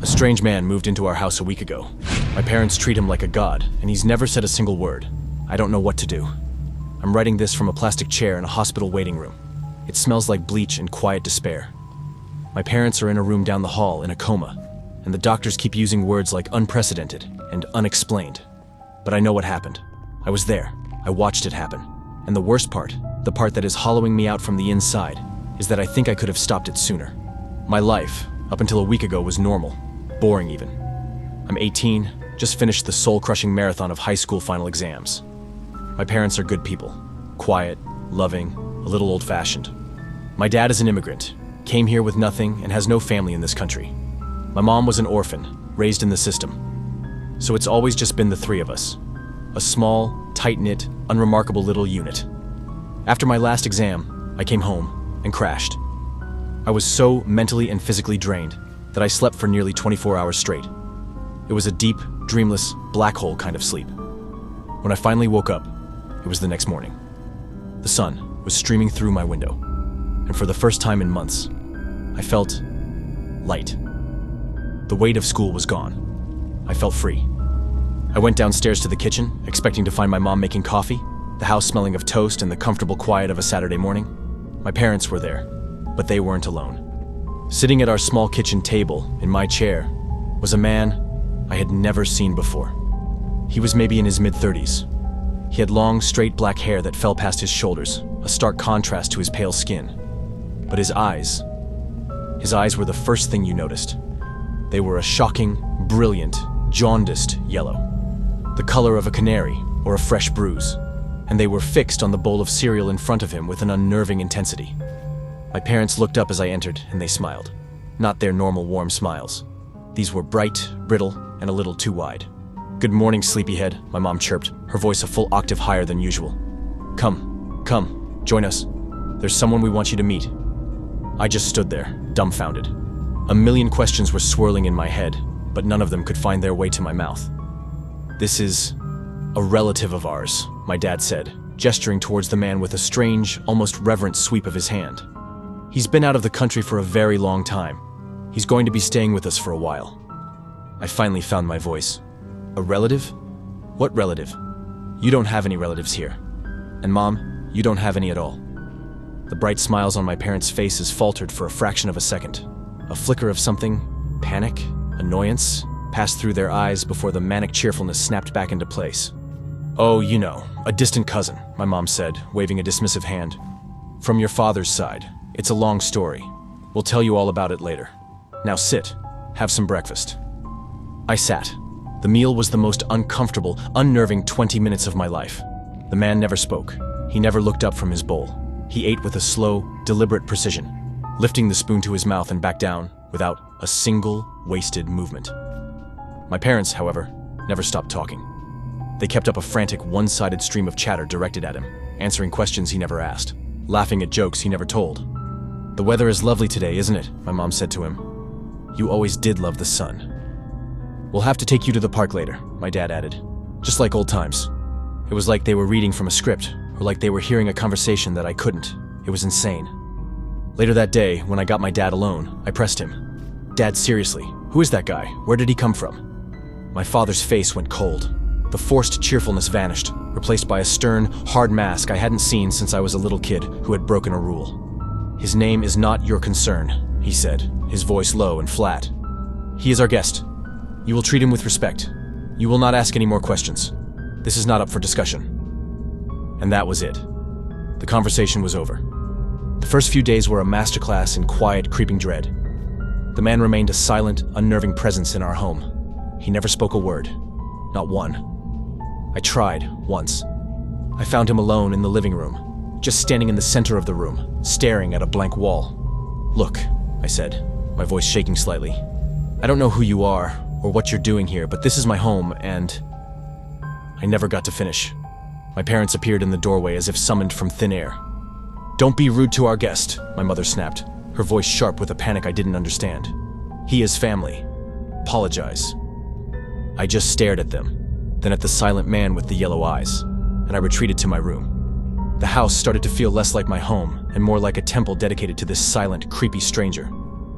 A strange man moved into our house a week ago. My parents treat him like a god, and he's never said a single word. I don't know what to do. I'm writing this from a plastic chair in a hospital waiting room. It smells like bleach and quiet despair. My parents are in a room down the hall in a coma, and the doctors keep using words like unprecedented and unexplained. But I know what happened. I was there. I watched it happen. And the worst part, the part that is hollowing me out from the inside, is that I think I could have stopped it sooner. My life, up until a week ago, was normal. Boring even. I'm 18, just finished the soul-crushing marathon of high school final exams. My parents are good people. Quiet, loving, a little old-fashioned. My dad is an immigrant, came here with nothing and has no family in this country. My mom was an orphan, raised in the system. So it's always just been the three of us. A small, tight-knit, unremarkable little unit. After my last exam, I came home and crashed. I was so mentally and physically drained that I slept for nearly 24 hours straight. It was a deep, dreamless, black hole kind of sleep. When I finally woke up, it was the next morning. The sun was streaming through my window, and for the first time in months, I felt light. The weight of school was gone. I felt free. I went downstairs to the kitchen, expecting to find my mom making coffee, the house smelling of toast and the comfortable quiet of a Saturday morning. My parents were there, but they weren't alone. Sitting at our small kitchen table, in my chair, was a man I had never seen before. He was maybe in his mid-30s. He had long, straight black hair that fell past his shoulders, a stark contrast to his pale skin. But his eyes were the first thing you noticed. They were a shocking, brilliant, jaundiced yellow, the color of a canary or a fresh bruise, and they were fixed on the bowl of cereal in front of him with an unnerving intensity. My parents looked up as I entered, and they smiled. Not their normal warm smiles. These were bright, brittle, and a little too wide. "Good morning, sleepyhead," my mom chirped, her voice a full octave higher than usual. Come, join us. There's someone we want you to meet." I just stood there, dumbfounded. A million questions were swirling in my head, but none of them could find their way to my mouth. "This is a relative of ours," my dad said, gesturing towards the man with a strange, almost reverent sweep of his hand. "He's been out of the country for a very long time. He's going to be staying with us for a while." I finally found my voice. "A relative? What relative? You don't have any relatives here. And Mom, you don't have any at all." The bright smiles on my parents' faces faltered for a fraction of a second. A flicker of something, panic, annoyance, passed through their eyes before the manic cheerfulness snapped back into place. "Oh, you know, a distant cousin," my mom said, waving a dismissive hand. "From your father's side. It's a long story. We'll tell you all about it later. Now sit, have some breakfast." I sat. The meal was the most uncomfortable, unnerving 20 minutes of my life. The man never spoke. He never looked up from his bowl. He ate with a slow, deliberate precision, lifting the spoon to his mouth and back down without a single wasted movement. My parents, however, never stopped talking. They kept up a frantic, one-sided stream of chatter directed at him, answering questions he never asked, laughing at jokes he never told. "The weather is lovely today, isn't it?" my mom said to him. "You always did love the sun." "We'll have to take you to the park later," my dad added. Just like old times. It was like they were reading from a script, or like they were hearing a conversation that I couldn't. It was insane. Later that day, when I got my dad alone, I pressed him. "Dad, seriously, who is that guy? Where did he come from?" My father's face went cold. The forced cheerfulness vanished, replaced by a stern, hard mask I hadn't seen since I was a little kid who had broken a rule. "His name is not your concern," he said, his voice low and flat. "He is our guest. You will treat him with respect. You will not ask any more questions. This is not up for discussion." And that was it. The conversation was over. The first few days were a masterclass in quiet, creeping dread. The man remained a silent, unnerving presence in our home. He never spoke a word. Not one. I tried, once. I found him alone in the living room, just standing in the center of the room, staring at a blank wall. "Look," I said, my voice shaking slightly. "I don't know who you are or what you're doing here, but this is my home, and..." I never got to finish. My parents appeared in the doorway as if summoned from thin air. "Don't be rude to our guest," my mother snapped, her voice sharp with a panic I didn't understand. "He is family. Apologize." I just stared at them, then at the silent man with the yellow eyes, and I retreated to my room. The house started to feel less like my home and more like a temple dedicated to this silent, creepy stranger.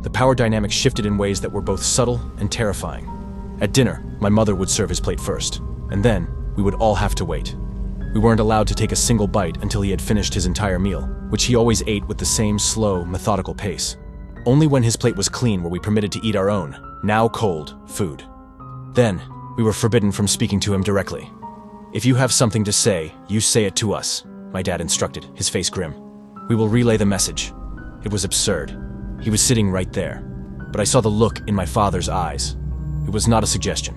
The power dynamic shifted in ways that were both subtle and terrifying. At dinner, my mother would serve his plate first, and then we would all have to wait. We weren't allowed to take a single bite until he had finished his entire meal, which he always ate with the same slow, methodical pace. Only when his plate was clean were we permitted to eat our own, now cold, food. Then, we were forbidden from speaking to him directly. "If you have something to say, you say it to us," my dad instructed, his face grim. "We will relay the message." It was absurd. He was sitting right there, but I saw the look in my father's eyes. It was not a suggestion.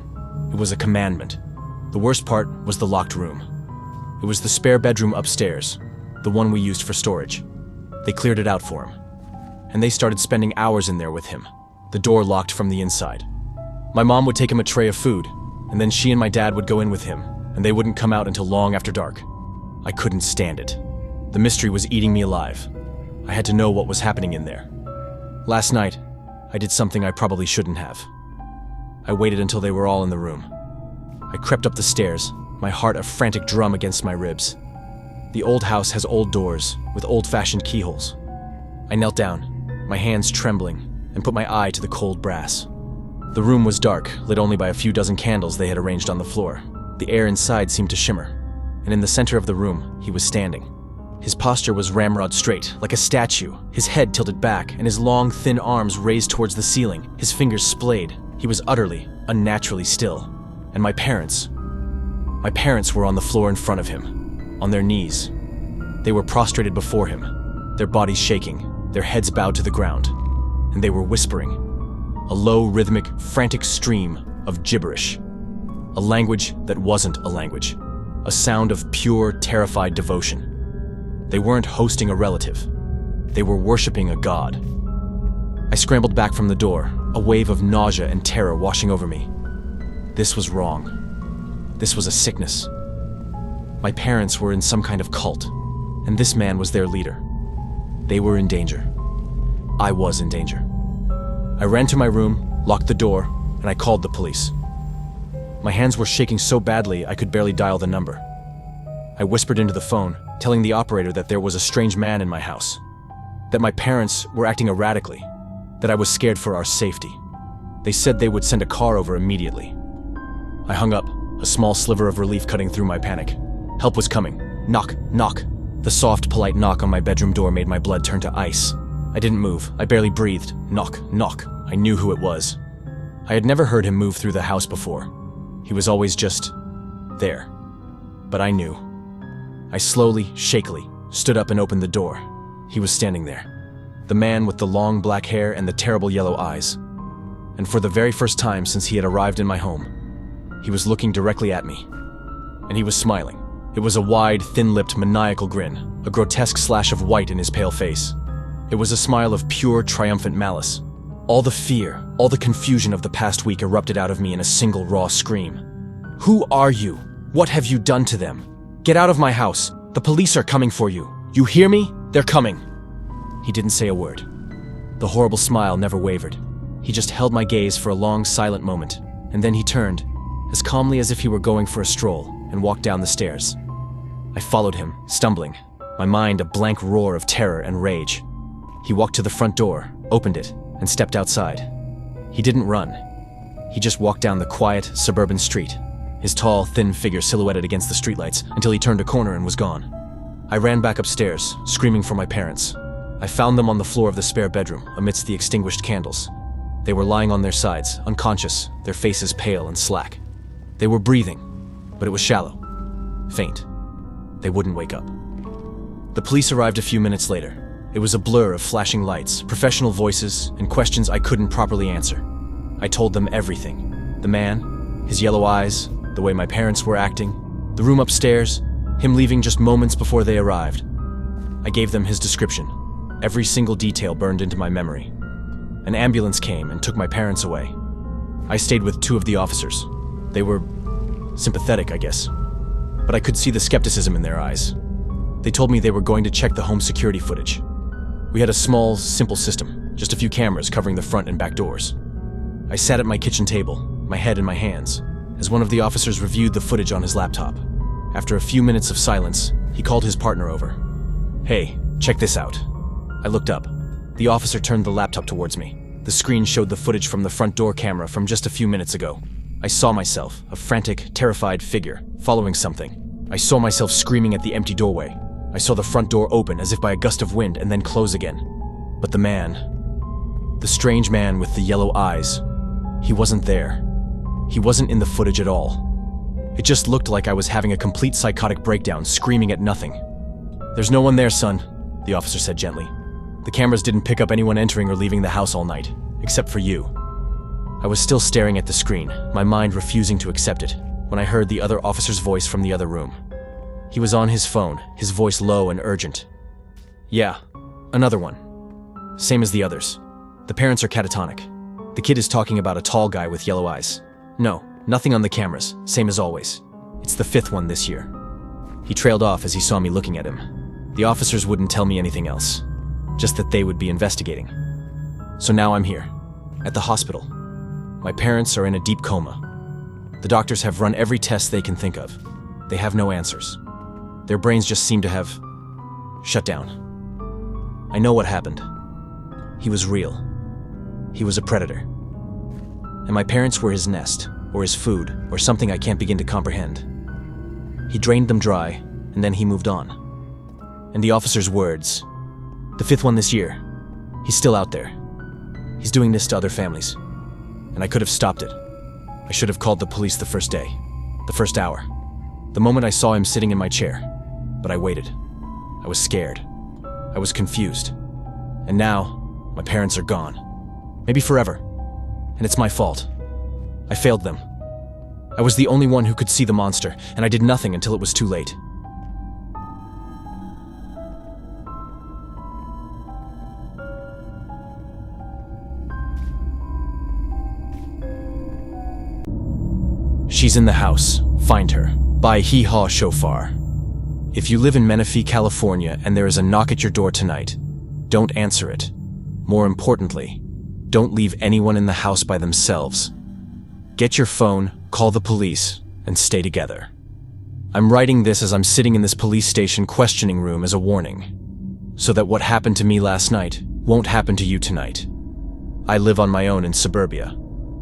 It was a commandment. The worst part was the locked room. It was the spare bedroom upstairs, the one we used for storage. They cleared it out for him, and they started spending hours in there with him, the door locked from the inside. My mom would take him a tray of food, and then she and my dad would go in with him, and they wouldn't come out until long after dark. I couldn't stand it. The mystery was eating me alive. I had to know what was happening in there. Last night, I did something I probably shouldn't have. I waited until they were all in the room. I crept up the stairs, my heart a frantic drum against my ribs. The old house has old doors with old-fashioned keyholes. I knelt down, my hands trembling, and put my eye to the cold brass. The room was dark, lit only by a few dozen candles they had arranged on the floor. The air inside seemed to shimmer, and in the center of the room, he was standing. His posture was ramrod straight, like a statue, his head tilted back, and his long, thin arms raised towards the ceiling, his fingers splayed. He was utterly, unnaturally still. And my parents were on the floor in front of him, on their knees. They were prostrated before him, their bodies shaking, their heads bowed to the ground, and they were whispering, a low, rhythmic, frantic stream of gibberish. A language that wasn't a language, a sound of pure, terrified devotion. They weren't hosting a relative. They were worshiping a god. I scrambled back from the door, a wave of nausea and terror washing over me. This was wrong. This was a sickness. My parents were in some kind of cult, and this man was their leader. They were in danger. I was in danger. I ran to my room, locked the door, and I called the police. My hands were shaking so badly I could barely dial the number. I whispered into the phone, telling the operator that there was a strange man in my house, that my parents were acting erratically, that I was scared for our safety. They said they would send a car over immediately. I hung up, a small sliver of relief cutting through my panic. Help was coming. Knock, knock. The soft, polite knock on my bedroom door made my blood turn to ice. I didn't move. I barely breathed. Knock, knock. I knew who it was. I had never heard him move through the house before. He was always just there. But I knew. I slowly, shakily, stood up and opened the door. He was standing there. The man with the long black hair and the terrible yellow eyes. And for the very first time since he had arrived in my home, he was looking directly at me. And he was smiling. It was a wide, thin-lipped, maniacal grin, a grotesque slash of white in his pale face. It was a smile of pure, triumphant malice. All the fear, all the confusion of the past week erupted out of me in a single raw scream. "Who are you? What have you done to them? Get out of my house. The police are coming for you. You hear me? They're coming." He didn't say a word. The horrible smile never wavered. He just held my gaze for a long, silent moment, and then he turned, as calmly as if he were going for a stroll, and walked down the stairs. I followed him, stumbling, my mind a blank roar of terror and rage. He walked to the front door, opened it, and stepped outside. He didn't run. He just walked down the quiet, suburban street, his tall, thin figure silhouetted against the streetlights until he turned a corner and was gone. I ran back upstairs, screaming for my parents. I found them on the floor of the spare bedroom, amidst the extinguished candles. They were lying on their sides, unconscious, their faces pale and slack. They were breathing, but it was shallow, faint. They wouldn't wake up. The police arrived a few minutes later. It was a blur of flashing lights, professional voices, and questions I couldn't properly answer. I told them everything. The man, his yellow eyes, the way my parents were acting, the room upstairs, him leaving just moments before they arrived. I gave them his description. Every single detail burned into my memory. An ambulance came and took my parents away. I stayed with two of the officers. They were sympathetic, I guess, but I could see the skepticism in their eyes. They told me they were going to check the home security footage. We had a small, simple system, just a few cameras covering the front and back doors. I sat at my kitchen table, my head in my hands, as one of the officers reviewed the footage on his laptop. After a few minutes of silence, he called his partner over. "Hey, check this out." I looked up. The officer turned the laptop towards me. The screen showed the footage from the front door camera from just a few minutes ago. I saw myself, a frantic, terrified figure, following something. I saw myself screaming at the empty doorway. I saw the front door open as if by a gust of wind and then close again. But the strange man with the yellow eyes, he wasn't there. He wasn't in the footage at all. It just looked like I was having a complete psychotic breakdown, screaming at nothing. "There's no one there, son," the officer said gently. "The cameras didn't pick up anyone entering or leaving the house all night, except for you." I was still staring at the screen, my mind refusing to accept it, when I heard the other officer's voice from the other room. He was on his phone, his voice low and urgent. "Yeah, another one. Same as the others. The parents are catatonic. The kid is talking about a tall guy with yellow eyes. No, nothing on the cameras, same as always. It's the 5th one this year." He trailed off as he saw me looking at him. The officers wouldn't tell me anything else, just that they would be investigating. So now I'm here, at the hospital. My parents are in a deep coma. The doctors have run every test they can think of. They have no answers. Their brains just seem to have shut down. I know what happened. He was real. He was a predator. And my parents were his nest, or his food, or something I can't begin to comprehend. He drained them dry, and then he moved on. And the officer's words, "The 5th one this year. He's still out there. He's doing this to other families." And I could have stopped it. I should have called the police the first day, the first hour, the moment I saw him sitting in my chair. But I waited. I was scared. I was confused. And now, my parents are gone. Maybe forever. And it's my fault. I failed them. I was the only one who could see the monster, and I did nothing until it was too late. She's in the house. Find her. By Hee Haw Shofar. If you live in Menifee, California, and there is a knock at your door tonight, don't answer it. More importantly, don't leave anyone in the house by themselves. Get your phone, call the police, and stay together. I'm writing this as I'm sitting in this police station questioning room as a warning, so that what happened to me last night won't happen to you tonight. I live on my own in suburbia.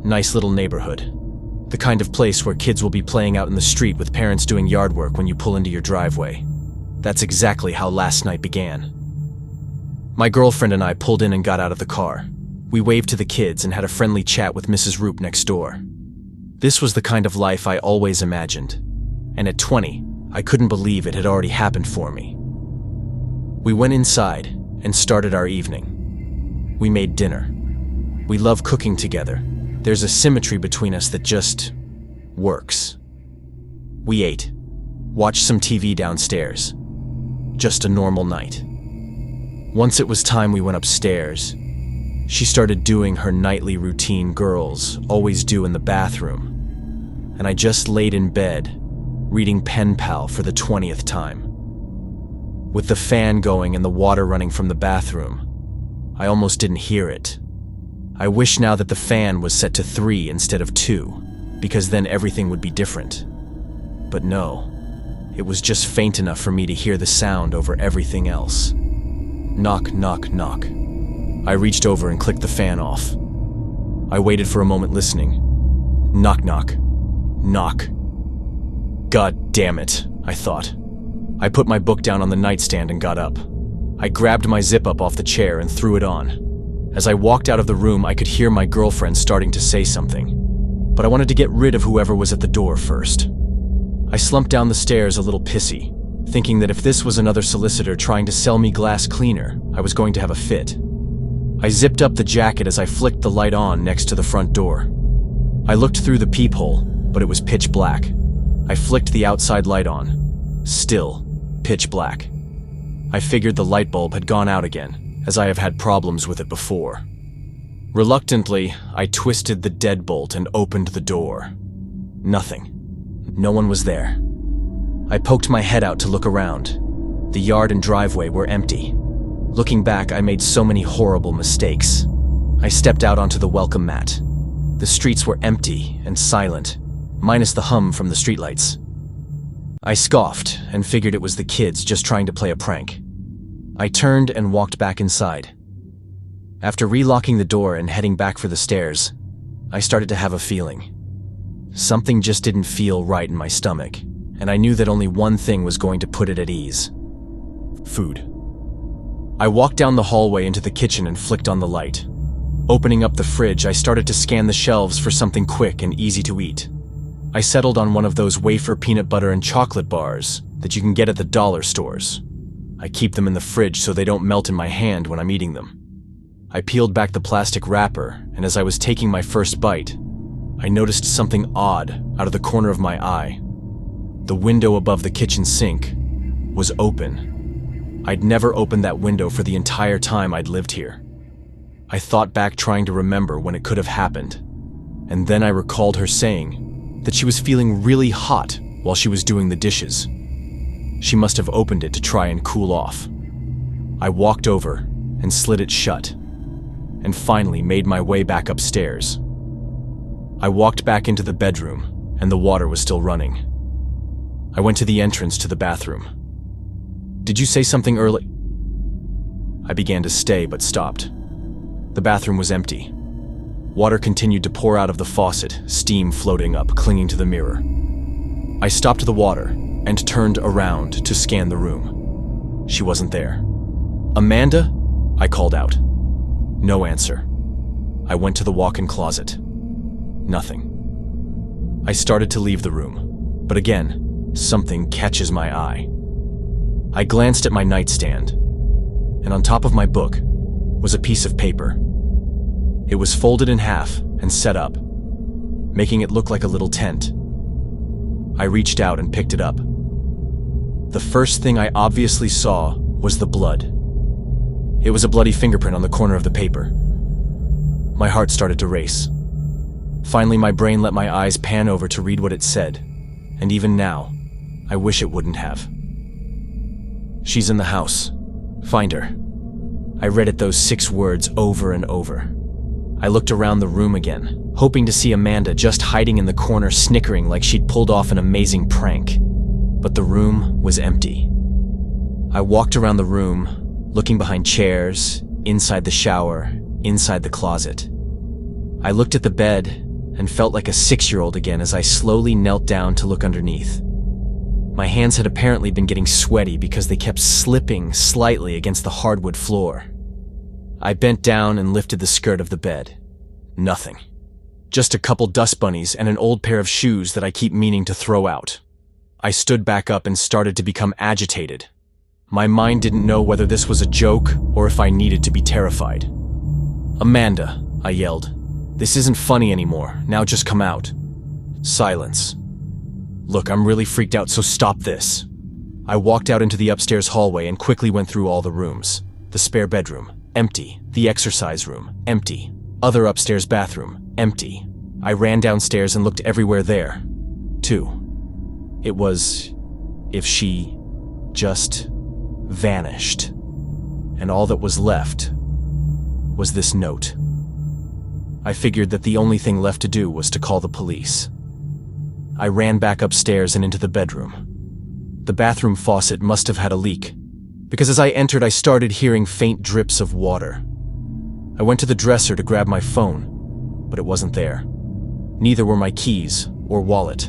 Nice little neighborhood. The kind of place where kids will be playing out in the street with parents doing yard work when you pull into your driveway. That's exactly how last night began. My girlfriend and I pulled in and got out of the car. We waved to the kids and had a friendly chat with Mrs. Roop next door. This was the kind of life I always imagined. And at 20, I couldn't believe it had already happened for me. We went inside and started our evening. We made dinner. We love cooking together. There's a symmetry between us that just works. We ate, watched some TV downstairs. Just a normal night. Once it was time we went upstairs. She started doing her nightly routine girls always do in the bathroom. And I just laid in bed, reading Pen Pal for the 20th time. With the fan going and the water running from the bathroom, I almost didn't hear it. I wish now that the fan was set to 3 instead of 2, because then everything would be different. But no, it was just faint enough for me to hear the sound over everything else. Knock, knock, knock. I reached over and clicked the fan off. I waited for a moment listening. Knock, knock. Knock. God damn it, I thought. I put my book down on the nightstand and got up. I grabbed my zip-up off the chair and threw it on. As I walked out of the room, I could hear my girlfriend starting to say something. But I wanted to get rid of whoever was at the door first. I slumped down the stairs a little pissy, thinking that if this was another solicitor trying to sell me glass cleaner, I was going to have a fit. I zipped up the jacket as I flicked the light on next to the front door. I looked through the peephole, but it was pitch black. I flicked the outside light on. Still, pitch black. I figured the light bulb had gone out again, as I have had problems with it before. Reluctantly, I twisted the deadbolt and opened the door. Nothing. No one was there. I poked my head out to look around. The yard and driveway were empty. Looking back, I made so many horrible mistakes. I stepped out onto the welcome mat. The streets were empty and silent, minus the hum from the streetlights. I scoffed and figured it was the kids just trying to play a prank. I turned and walked back inside. After relocking the door and heading back for the stairs, I started to have a feeling. Something just didn't feel right in my stomach, and I knew that only one thing was going to put it at ease. Food. I walked down the hallway into the kitchen and flicked on the light. Opening up the fridge, I started to scan the shelves for something quick and easy to eat. I settled on one of those wafer peanut butter and chocolate bars that you can get at the dollar stores. I keep them in the fridge so they don't melt in my hand when I'm eating them. I peeled back the plastic wrapper, and as I was taking my first bite, I noticed something odd out of the corner of my eye. The window above the kitchen sink was open. I'd never opened that window for the entire time I'd lived here. I thought back trying to remember when it could have happened, and then I recalled her saying that she was feeling really hot while she was doing the dishes. She must have opened it to try and cool off. I walked over and slid it shut, and finally made my way back upstairs. I walked back into the bedroom, and the water was still running. I went to the entrance to the bathroom. "Did you say something early?" I began to stay, but stopped. The bathroom was empty. Water continued to pour out of the faucet, steam floating up, clinging to the mirror. I stopped the water and turned around to scan the room. She wasn't there. "Amanda?" I called out. No answer. I went to the walk-in closet. Nothing. I started to leave the room, but again, something catches my eye. I glanced at my nightstand, and on top of my book was a piece of paper. It was folded in half and set up, making it look like a little tent. I reached out and picked it up. The first thing I obviously saw was the blood. It was a bloody fingerprint on the corner of the paper. My heart started to race. Finally, my brain let my eyes pan over to read what it said, and even now, I wish it wouldn't have. "She's in the house. Find her." I read it those 6 words over and over. I looked around the room again, hoping to see Amanda just hiding in the corner snickering like she'd pulled off an amazing prank. But the room was empty. I walked around the room, looking behind chairs, inside the shower, inside the closet. I looked at the bed and felt like a 6-year-old again as I slowly knelt down to look underneath. My hands had apparently been getting sweaty because they kept slipping slightly against the hardwood floor. I bent down and lifted the skirt of the bed. Nothing. Just a couple dust bunnies and an old pair of shoes that I keep meaning to throw out. I stood back up and started to become agitated. My mind didn't know whether this was a joke or if I needed to be terrified. "Amanda," I yelled. "This isn't funny anymore. Now just come out." Silence. "Look, I'm really freaked out, so stop this." I walked out into the upstairs hallway and quickly went through all the rooms. The spare bedroom, empty. The exercise room, empty. Other upstairs bathroom, empty. I ran downstairs and looked everywhere there, too. It was if she just vanished, and all that was left was this note. I figured that the only thing left to do was to call the police. I ran back upstairs and into the bedroom. The bathroom faucet must have had a leak, because as I entered I started hearing faint drips of water. I went to the dresser to grab my phone, but it wasn't there. Neither were my keys or wallet.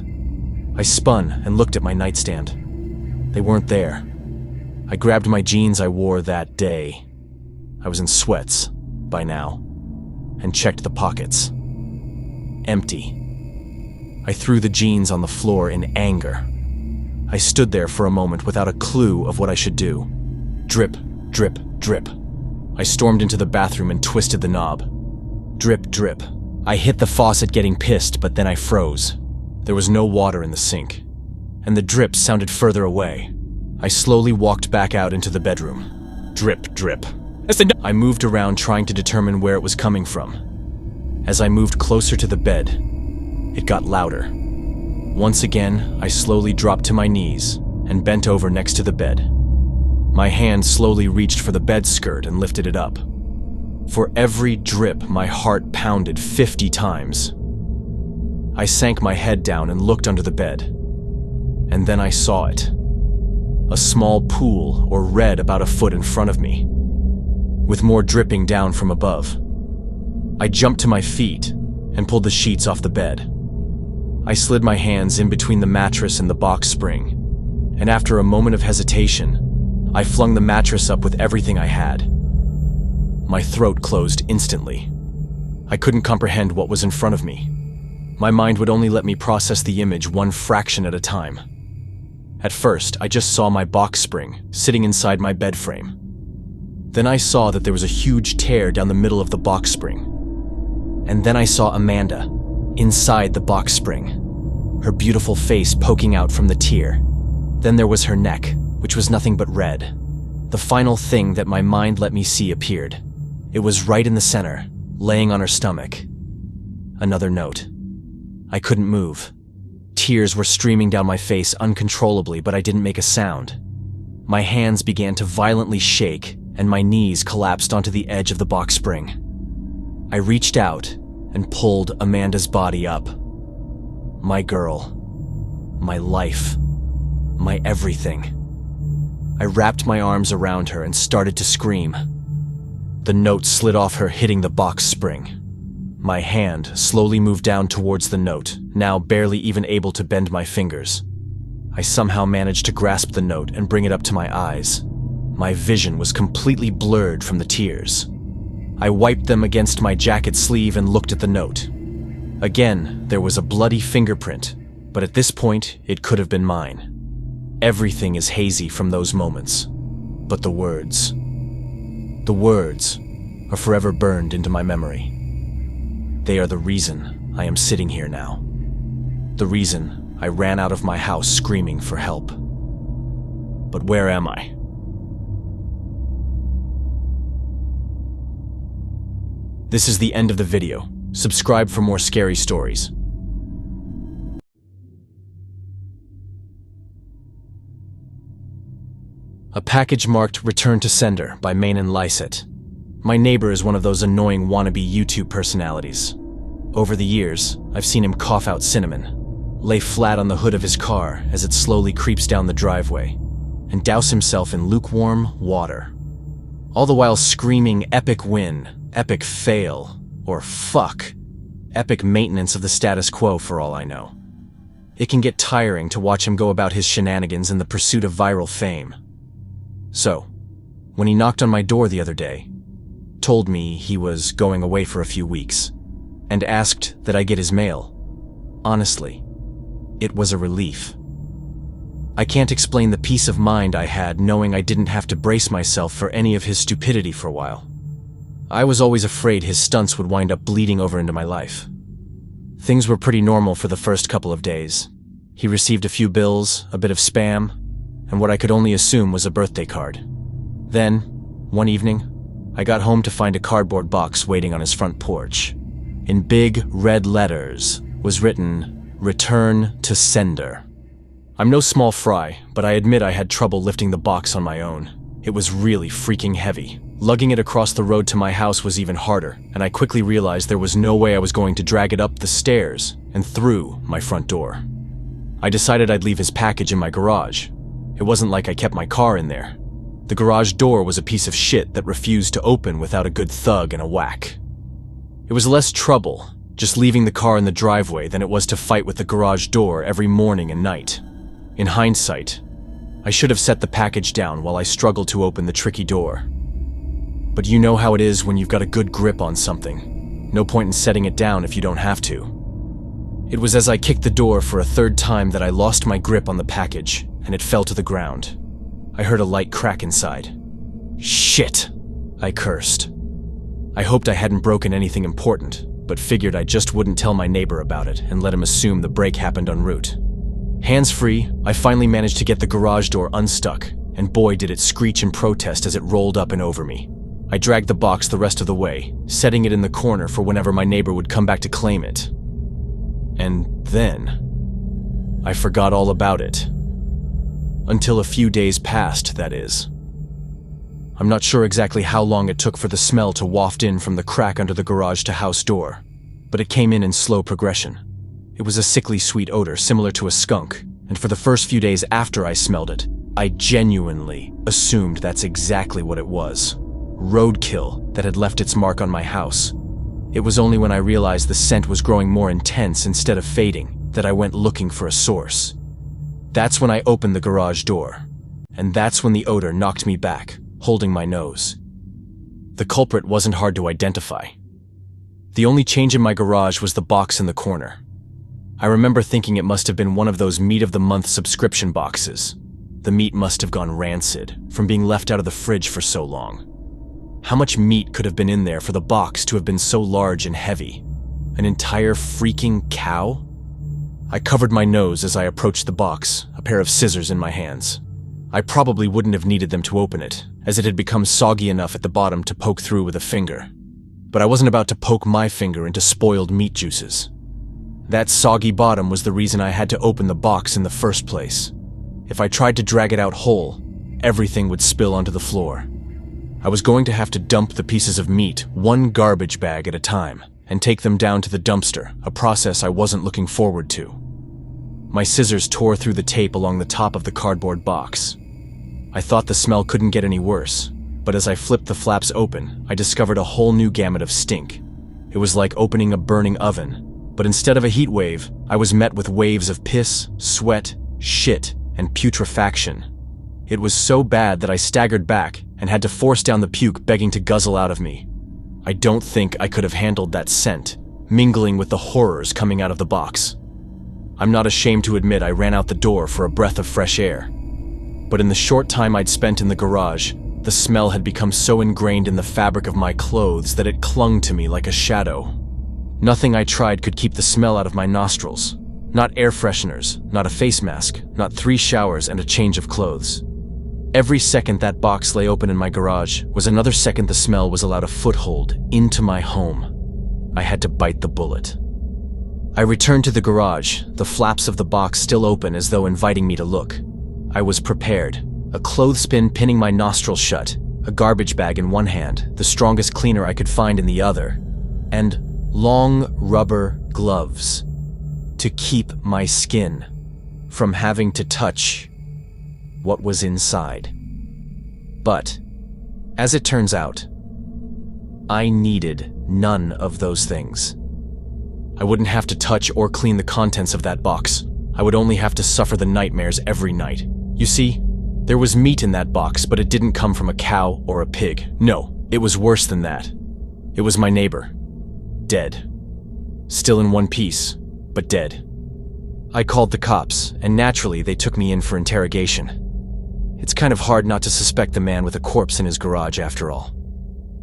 I spun and looked at my nightstand. They weren't there. I grabbed my jeans I wore that day. I was in sweats by now, and checked the pockets. Empty. I threw the jeans on the floor in anger. I stood there for a moment without a clue of what I should do. Drip, drip, drip. I stormed into the bathroom and twisted the knob. Drip, drip. I hit the faucet getting pissed, but then I froze. There was no water in the sink, and the drips sounded further away. I slowly walked back out into the bedroom. Drip, drip. I moved around trying to determine where it was coming from. As I moved closer to the bed, it got louder. Once again, I slowly dropped to my knees and bent over next to the bed. My hand slowly reached for the bed skirt and lifted it up. For every drip, my heart pounded 50 times. I sank my head down and looked under the bed. And then I saw it. A small pool or red about a foot in front of me. with more dripping down from above. I jumped to my feet and pulled the sheets off the bed. I slid my hands in between the mattress and the box spring, and after a moment of hesitation, I flung the mattress up with everything I had. My throat closed instantly. I couldn't comprehend what was in front of me. My mind would only let me process the image one fraction at a time. At first, I just saw my box spring sitting inside my bed frame. Then I saw that there was a huge tear down the middle of the box spring. And then I saw Amanda inside the box spring, her beautiful face poking out from the tear. Then there was her neck, which was nothing but red. The final thing that my mind let me see appeared. It was right in the center, laying on her stomach. Another note. I couldn't move. Tears were streaming down my face uncontrollably, but I didn't make a sound. My hands began to violently shake, and my knees collapsed onto the edge of the box spring. I reached out and pulled Amanda's body up. My girl. My life. My everything. I wrapped my arms around her and started to scream. The note slid off her, hitting the box spring. My hand slowly moved down towards the note, now barely even able to bend my fingers. I somehow managed to grasp the note and bring it up to my eyes. My vision was completely blurred from the tears. I wiped them against my jacket sleeve and looked at the note. Again, there was a bloody fingerprint, but at this point, it could have been mine. Everything is hazy from those moments, but the words are forever burned into my memory. They are the reason I am sitting here now. The reason I ran out of my house screaming for help. But where am I? This is the end of the video. Subscribe for more scary stories. A package marked "Return to Sender" by Mainan Lysett. My neighbor is one of those annoying wannabe YouTube personalities. Over the years, I've seen him cough out cinnamon, lay flat on the hood of his car as it slowly creeps down the driveway, and douse himself in lukewarm water. All the while screaming epic win, epic fail, or fuck, epic maintenance of the status quo for all I know. It can get tiring to watch him go about his shenanigans in the pursuit of viral fame. So, when he knocked on my door the other day, told me he was going away for a few weeks, and asked that I get his mail, honestly, it was a relief. I can't explain the peace of mind I had knowing I didn't have to brace myself for any of his stupidity for a while. I was always afraid his stunts would wind up bleeding over into my life. Things were pretty normal for the first couple of days. He received a few bills, a bit of spam, and what I could only assume was a birthday card. Then, one evening, I got home to find a cardboard box waiting on his front porch. In big red letters was written, "Return to Sender." I'm no small fry, but I admit I had trouble lifting the box on my own. It was really freaking heavy. Lugging it across the road to my house was even harder, and I quickly realized there was no way I was going to drag it up the stairs and through my front door. I decided I'd leave his package in my garage. It wasn't like I kept my car in there. The garage door was a piece of shit that refused to open without a good thug and a whack. It was less trouble just leaving the car in the driveway than it was to fight with the garage door every morning and night. In hindsight, I should have set the package down while I struggled to open the tricky door. But you know how it is when you've got a good grip on something. No point in setting it down if you don't have to. It was as I kicked the door for a third time that I lost my grip on the package, and it fell to the ground. I heard a light crack inside. Shit, I cursed. I hoped I hadn't broken anything important, but figured I just wouldn't tell my neighbor about it and let him assume the break happened en route. Hands-free, I finally managed to get the garage door unstuck, and boy did it screech in protest as it rolled up and over me. I dragged the box the rest of the way, setting it in the corner for whenever my neighbor would come back to claim it. And then, I forgot all about it. Until a few days passed, that is. I'm not sure exactly how long it took for the smell to waft in from the crack under the garage-to-house door, but it came in slow progression. It was a sickly sweet odor similar to a skunk, and for the first few days after I smelled it, I genuinely assumed that's exactly what it was. roadkill that had left its mark on my house. It was only when I realized the scent was growing more intense instead of fading that I went looking for a source. That's when I opened the garage door, and that's when the odor knocked me back, holding my nose. The culprit wasn't hard to identify. The only change in my garage was the box in the corner. I remember thinking it must have been one of those meat-of-the-month subscription boxes. The meat must have gone rancid from being left out of the fridge for so long. How much meat could have been in there for the box to have been so large and heavy? An entire freaking cow? I covered my nose as I approached the box, a pair of scissors in my hands. I probably wouldn't have needed them to open it, as it had become soggy enough at the bottom to poke through with a finger. But I wasn't about to poke my finger into spoiled meat juices. That soggy bottom was the reason I had to open the box in the first place. If I tried to drag it out whole, everything would spill onto the floor. I was going to have to dump the pieces of meat one garbage bag at a time and take them down to the dumpster, a process I wasn't looking forward to. My scissors tore through the tape along the top of the cardboard box. I thought the smell couldn't get any worse, but as I flipped the flaps open, I discovered a whole new gamut of stink. It was like opening a burning oven. But instead of a heat wave, I was met with waves of piss, sweat, shit, and putrefaction. It was so bad that I staggered back and had to force down the puke begging to guzzle out of me. I don't think I could have handled that scent, mingling with the horrors coming out of the box. I'm not ashamed to admit I ran out the door for a breath of fresh air. But in the short time I'd spent in the garage, the smell had become so ingrained in the fabric of my clothes that it clung to me like a shadow. Nothing I tried could keep the smell out of my nostrils. Not air fresheners, not a face mask, not 3 showers and a change of clothes. Every second that box lay open in my garage was another second the smell was allowed a foothold into my home. I had to bite the bullet. I returned to the garage, the flaps of the box still open as though inviting me to look. I was prepared, a clothespin pinning my nostrils shut, a garbage bag in one hand, the strongest cleaner I could find in the other, and long rubber gloves to keep my skin from having to touch what was inside. But, as it turns out, I needed none of those things. I wouldn't have to touch or clean the contents of that box. I would only have to suffer the nightmares every night. You see, there was meat in that box, but it didn't come from a cow or a pig. No, it was worse than that. It was my neighbor. Dead. Still in one piece, but dead. I called the cops, and naturally they took me in for interrogation. It's kind of hard not to suspect the man with a corpse in his garage after all.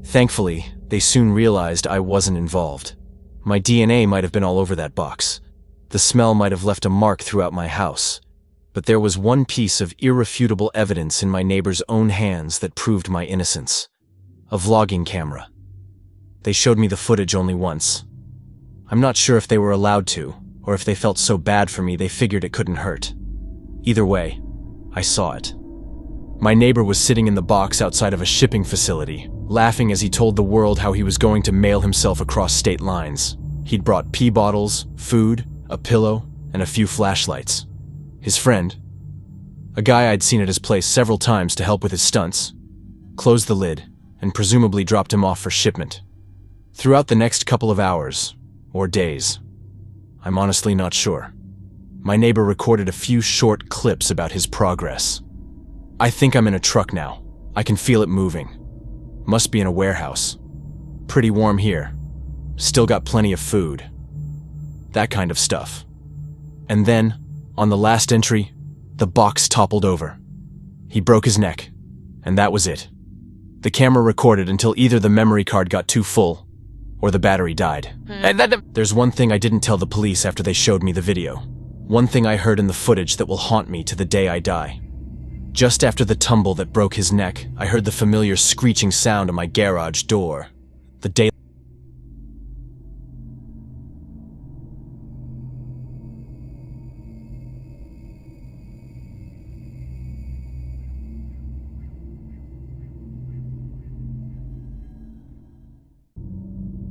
Thankfully, they soon realized I wasn't involved. My DNA might have been all over that box. The smell might have left a mark throughout my house. But there was one piece of irrefutable evidence in my neighbor's own hands that proved my innocence. A vlogging camera. They showed me the footage only once. I'm not sure if they were allowed to, or if they felt so bad for me they figured it couldn't hurt. Either way, I saw it. My neighbor was sitting in the box outside of a shipping facility, laughing as he told the world how he was going to mail himself across state lines. He'd brought pee bottles, food, a pillow, and a few flashlights. His friend, a guy I'd seen at his place several times to help with his stunts, closed the lid and presumably dropped him off for shipment. Throughout the next couple of hours, or days, I'm honestly not sure, my neighbor recorded a few short clips about his progress. I think I'm in a truck now. I can feel it moving. Must be in a warehouse. Pretty warm here. Still got plenty of food. That kind of stuff. And then, on the last entry, the box toppled over. He broke his neck, and that was it. The camera recorded until either the memory card got too full, or the battery died. There's one thing I didn't tell the police after they showed me the video. One thing I heard in the footage that will haunt me to the day I die. Just after the tumble that broke his neck, I heard the familiar screeching sound on my garage door. The day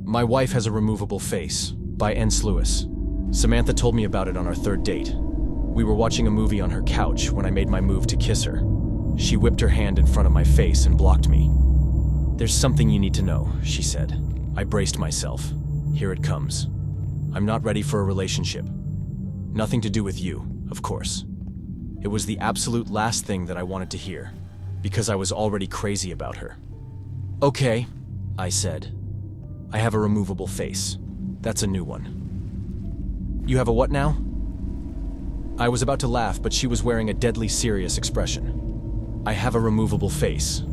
My Wife Has a Removable Face, by N.S. Lewis. Samantha told me about it on our third date. We were watching a movie on her couch when I made my move to kiss her. She whipped her hand in front of my face and blocked me. "There's something you need to know," she said. I braced myself. Here it comes. I'm not ready for a relationship. Nothing to do with you, of course. It was the absolute last thing that I wanted to hear, because I was already crazy about her. "Okay," I said. "I have a removable face. That's a new one." "You have a what now?" I was about to laugh, but she was wearing a deadly serious expression. "I have a removable face.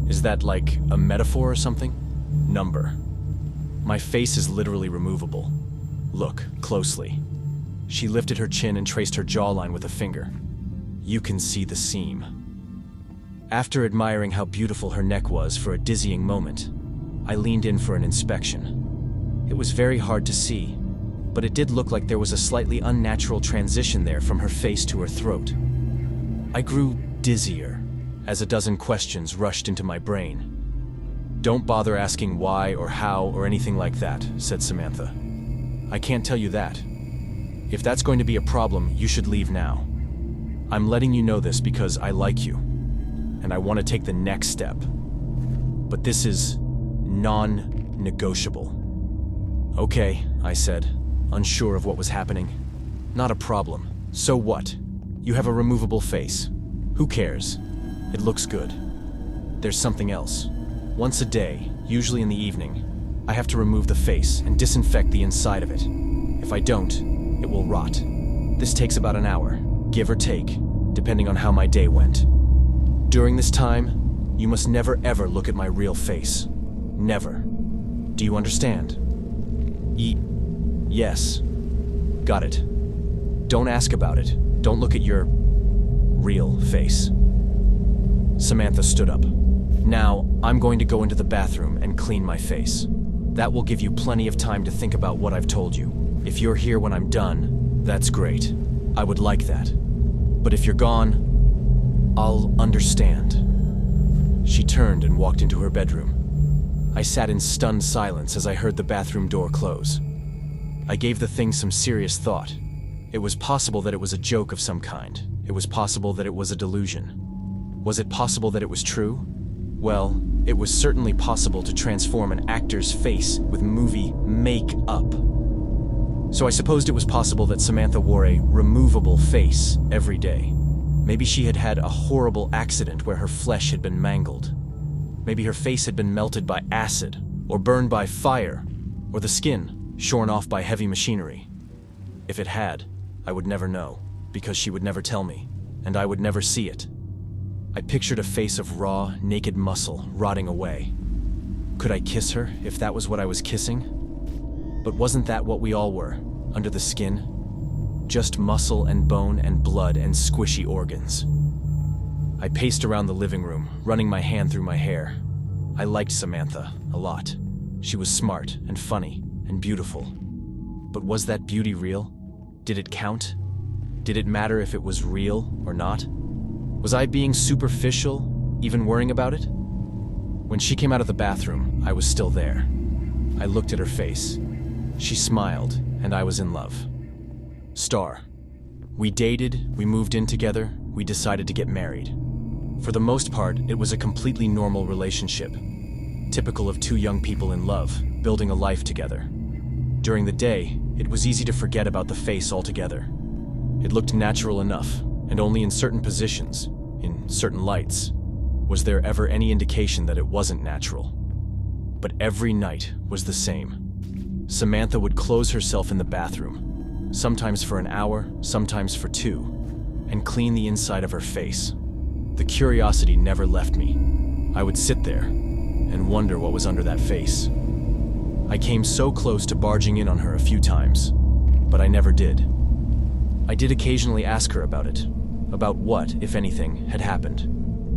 Is that like a metaphor or something?" "Number. My face is literally removable. Look closely." She lifted her chin and traced her jawline with a finger. "You can see the seam." After admiring how beautiful her neck was for a dizzying moment, I leaned in for an inspection. It was very hard to see, but it did look like there was a slightly unnatural transition there from her face to her throat. I grew dizzier as a dozen questions rushed into my brain. "Don't bother asking why or how or anything like that," said Samantha. "I can't tell you that. If that's going to be a problem, you should leave now. I'm letting you know this because I like you, and I want to take the next step. But this is non-negotiable." "Okay," I said, unsure of what was happening. "Not a problem. So what? You have a removable face. Who cares? It looks good. There's something else. Once a day, usually in the evening, I have to remove the face and disinfect the inside of it. If I don't, it will rot. This takes about an hour, give or take, depending on how my day went. During this time, you must never ever look at my real face. Never. Do you understand?" Yes. Got it. Don't ask about it. Don't look at your real face." Samantha stood up. "Now, I'm going to go into the bathroom and clean my face. That will give you plenty of time to think about what I've told you. If you're here when I'm done, that's great. I would like that. But if you're gone, I'll understand." She turned and walked into her bedroom. I sat in stunned silence as I heard the bathroom door close. I gave the thing some serious thought. It was possible that it was a joke of some kind. It was possible that it was a delusion. Was it possible that it was true? Well, it was certainly possible to transform an actor's face with movie make-up. So I supposed it was possible that Samantha wore a removable face every day. Maybe she had had a horrible accident where her flesh had been mangled. Maybe her face had been melted by acid, or burned by fire, or the skin shorn off by heavy machinery. If it had, I would never know, because she would never tell me, and I would never see it. I pictured a face of raw, naked muscle rotting away. Could I kiss her if that was what I was kissing? But wasn't that what we all were, under the skin? Just muscle and bone and blood and squishy organs. I paced around the living room, running my hand through my hair. I liked Samantha a lot. She was smart and funny and beautiful. But was that beauty real? Did it count? Did it matter if it was real or not? Was I being superficial, even worrying about it? When she came out of the bathroom, I was still there. I looked at her face. She smiled, and I was in love. Star. We dated, we moved in together, we decided to get married. For the most part, it was a completely normal relationship, typical of two young people in love, building a life together. During the day, it was easy to forget about the face altogether. It looked natural enough, and only in certain positions, in certain lights, was there ever any indication that it wasn't natural. But every night was the same. Samantha would close herself in the bathroom, sometimes for an hour, sometimes for 2, and clean the inside of her face. The curiosity never left me. I would sit there and wonder what was under that face. I came so close to barging in on her a few times, but I never did. I did occasionally ask her about it, about what, if anything, had happened,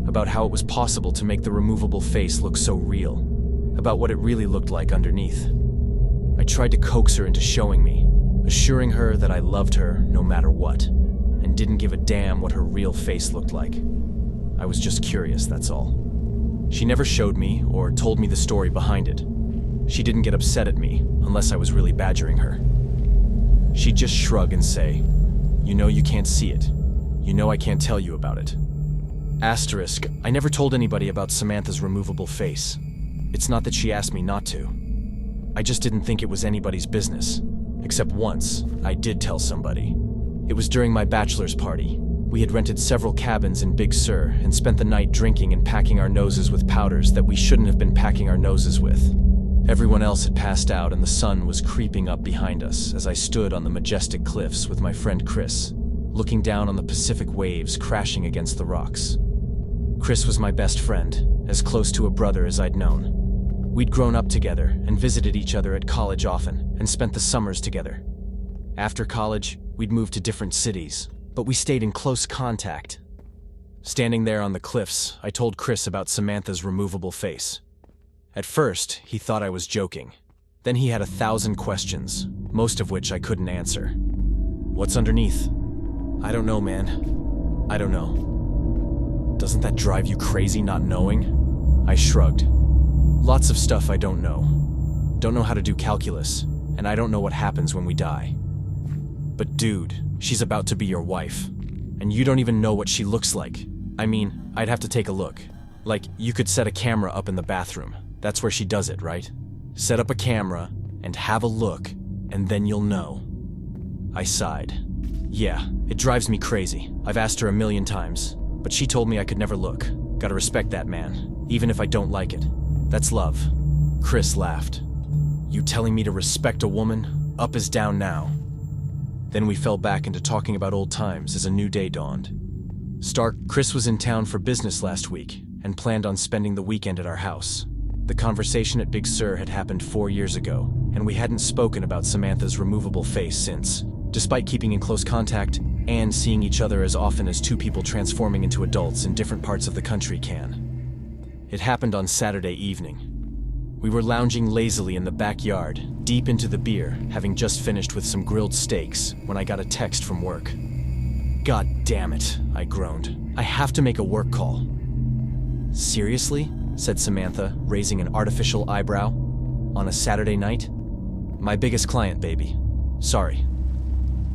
about how it was possible to make the removable face look so real, about what it really looked like underneath. I tried to coax her into showing me, assuring her that I loved her no matter what, and didn't give a damn what her real face looked like. I was just curious, that's all. She never showed me or told me the story behind it. She didn't get upset at me unless I was really badgering her. She'd just shrug and say, "You know you can't see it. You know I can't tell you about it." Asterisk, I never told anybody about Samantha's removable face. It's not that she asked me not to. I just didn't think it was anybody's business. Except once, I did tell somebody. It was during my bachelor's party. We had rented several cabins in Big Sur and spent the night drinking and packing our noses with powders that we shouldn't have been packing our noses with. Everyone else had passed out and the sun was creeping up behind us as I stood on the majestic cliffs with my friend Chris, looking down on the Pacific waves crashing against the rocks. Chris was my best friend, as close to a brother as I'd known. We'd grown up together and visited each other at college often and spent the summers together. After college, we'd moved to different cities, but we stayed in close contact. Standing there on the cliffs, I told Chris about Samantha's removable face. At first, he thought I was joking. Then he had 1,000 questions, most of which I couldn't answer. What's underneath? I don't know, man. I don't know. Doesn't that drive you crazy not knowing? I shrugged. Lots of stuff I don't know. Don't know how to do calculus, and I don't know what happens when we die. But dude, she's about to be your wife, and you don't even know what she looks like. I mean, I'd have to take a look. Like, you could set a camera up in the bathroom. That's where she does it, right? Set up a camera and have a look, and then you'll know. I sighed. Yeah, it drives me crazy. I've asked her 1,000,000 times, but she told me I could never look. Gotta respect that, man, even if I don't like it. That's love. Chris laughed. You telling me to respect a woman? Up is down now. Then we fell back into talking about old times as a new day dawned. Chris was in town for business last week and planned on spending the weekend at our house. The conversation at Big Sur had happened 4 years ago, and we hadn't spoken about Samantha's removable face since, despite keeping in close contact and seeing each other as often as two people transforming into adults in different parts of the country can. It happened on Saturday evening. We were lounging lazily in the backyard, deep into the beer, having just finished with some grilled steaks, when I got a text from work. God damn it, I groaned. I have to make a work call. Seriously? Said Samantha, raising an artificial eyebrow. On a Saturday night? My biggest client, baby. Sorry.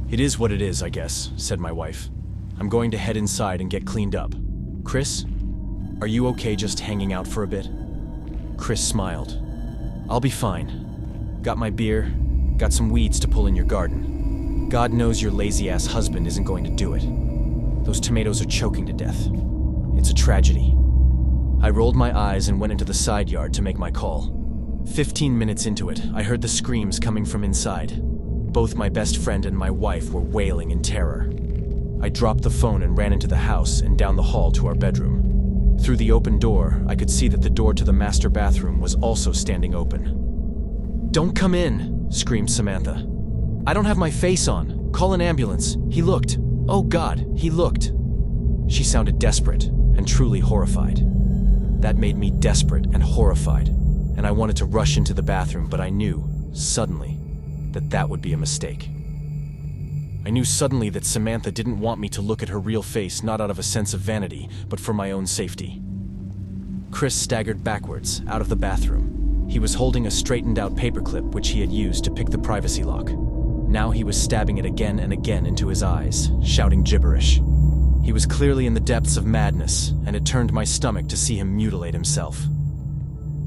It is what it is, I guess, said my wife. I'm going to head inside and get cleaned up. Chris? Are you okay just hanging out for a bit? Chris smiled. I'll be fine. Got my beer, got some weeds to pull in your garden. God knows your lazy-ass husband isn't going to do it. Those tomatoes are choking to death. It's a tragedy. I rolled my eyes and went into the side yard to make my call. 15 minutes into it, I heard the screams coming from inside. Both my best friend and my wife were wailing in terror. I dropped the phone and ran into the house and down the hall to our bedroom. Through the open door, I could see that the door to the master bathroom was also standing open. Don't come in, screamed Samantha. I don't have my face on. Call an ambulance. He looked. Oh God, he looked. She sounded desperate and truly horrified. That made me desperate and horrified, and I wanted to rush into the bathroom, but I knew, suddenly, that that would be a mistake. I knew suddenly that Samantha didn't want me to look at her real face, not out of a sense of vanity, but for my own safety. Chris staggered backwards, out of the bathroom. He was holding a straightened-out paperclip which he had used to pick the privacy lock. Now he was stabbing it again and again into his eyes, shouting gibberish. He was clearly in the depths of madness, and it turned my stomach to see him mutilate himself.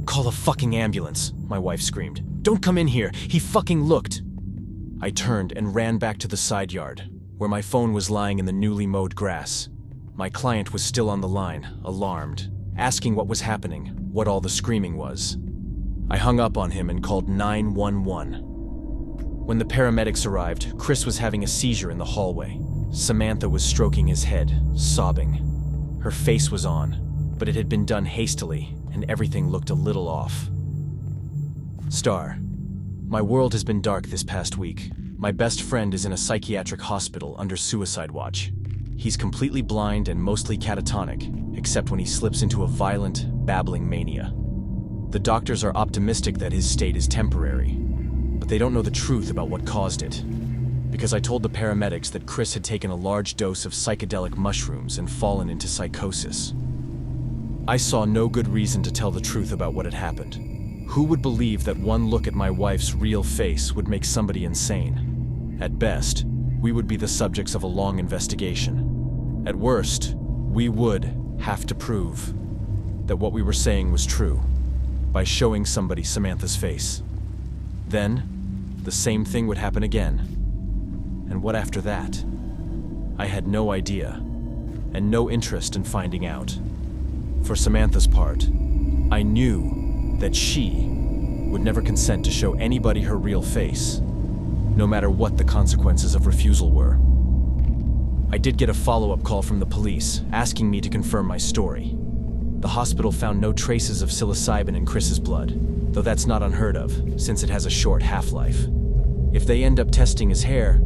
Call a fucking ambulance, my wife screamed. Don't come in here, he fucking looked. I turned and ran back to the side yard, where my phone was lying in the newly mowed grass. My client was still on the line, alarmed, asking what was happening, what all the screaming was. I hung up on him and called 911. When the paramedics arrived, Chris was having a seizure in the hallway. Samantha was stroking his head, sobbing. Her face was on, but it had been done hastily, and everything looked a little off. My world has been dark this past week. My best friend is in a psychiatric hospital under suicide watch. He's completely blind and mostly catatonic, except when he slips into a violent, babbling mania. The doctors are optimistic that his state is temporary, but they don't know the truth about what caused it. Because I told the paramedics that Chris had taken a large dose of psychedelic mushrooms and fallen into psychosis. I saw no good reason to tell the truth about what had happened. Who would believe that one look at my wife's real face would make somebody insane? At best, we would be the subjects of a long investigation. At worst, we would have to prove that what we were saying was true. by showing somebody Samantha's face. Then, the same thing would happen again. And what after that? I had no idea, and no interest in finding out. For Samantha's part, I knew that she would never consent to show anybody her real face, no matter what the consequences of refusal were. I did get a follow-up call from the police, asking me to confirm my story. The hospital found no traces of psilocybin in Chris's blood, though that's not unheard of, since it has a short half-life. If they end up testing his hair,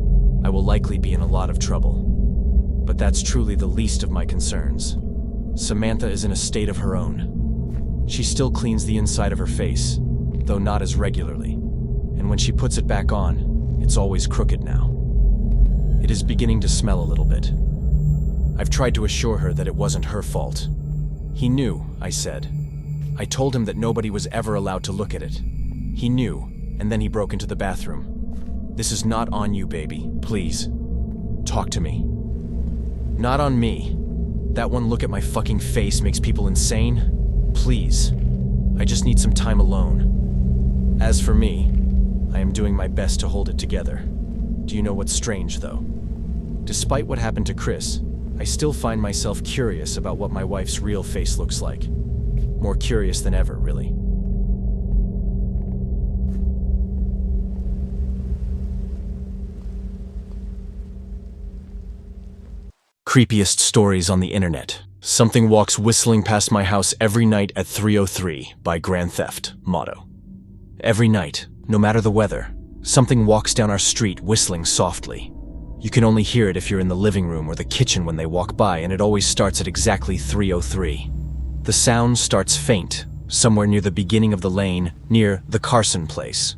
I will likely be in a lot of trouble. But that's truly the least of my concerns. Samantha is in a state of her own. She still cleans the inside of her face, though not as regularly. And when she puts it back on, it's always crooked now. It is beginning to smell a little bit. I've tried to assure her that it wasn't her fault. He knew, I said. I told him that nobody was ever allowed to look at it. He knew, and then he broke into the bathroom. This is not on you, baby. Please. Talk to me. Not on me. That one look at my fucking face makes people insane. Please. I just need some time alone. As for me, I am doing my best to hold it together. Do you know what's strange, though? Despite what happened to Chris, I still find myself curious about what my wife's real face looks like. More curious than ever, really. Creepiest stories on the internet. Something walks whistling past my house every night at 3:03 by Grand Theft motto. Every night, no matter the weather, something walks down our street whistling softly. You can only hear it if you're in the living room or the kitchen when they walk by, and it always starts at exactly 3:03. The sound starts faint, somewhere near the beginning of the lane, near the Carson place.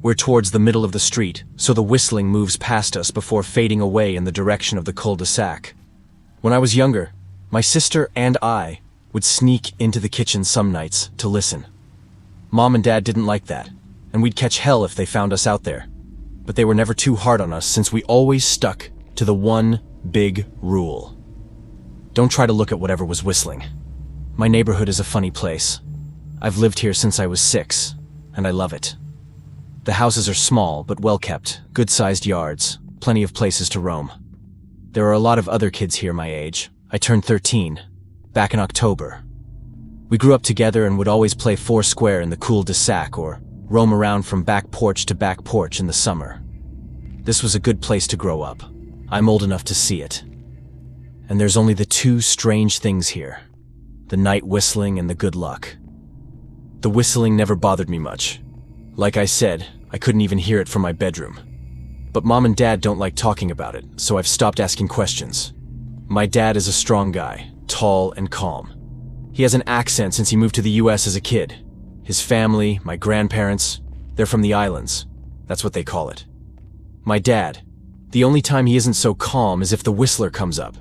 We're towards the middle of the street, so the whistling moves past us before fading away in the direction of the cul-de-sac. When I was younger, my sister and I would sneak into the kitchen some nights to listen. Mom and Dad didn't like that, and we'd catch hell if they found us out there. But they were never too hard on us since we always stuck to the one big rule. Don't try to look at whatever was whistling. My neighborhood is a funny place. I've lived here since I was 6, and I love it. The houses are small but well-kept, good-sized yards, plenty of places to roam. There are a lot of other kids here my age. I turned 13, back in October. We grew up together and would always play foursquare in the cul-de-sac or roam around from back porch to back porch in the summer. This was a good place to grow up. I'm old enough to see it. And there's only the two strange things here: the night whistling and the good luck. The whistling never bothered me much. Like I said, I couldn't even hear it from my bedroom. But Mom and Dad don't like talking about it, so I've stopped asking questions. My dad is a strong guy, tall and calm. He has an accent since he moved to the US as a kid. His family, my grandparents, they're from the islands. That's what they call it. My dad, the only time he isn't so calm is if the whistler comes up.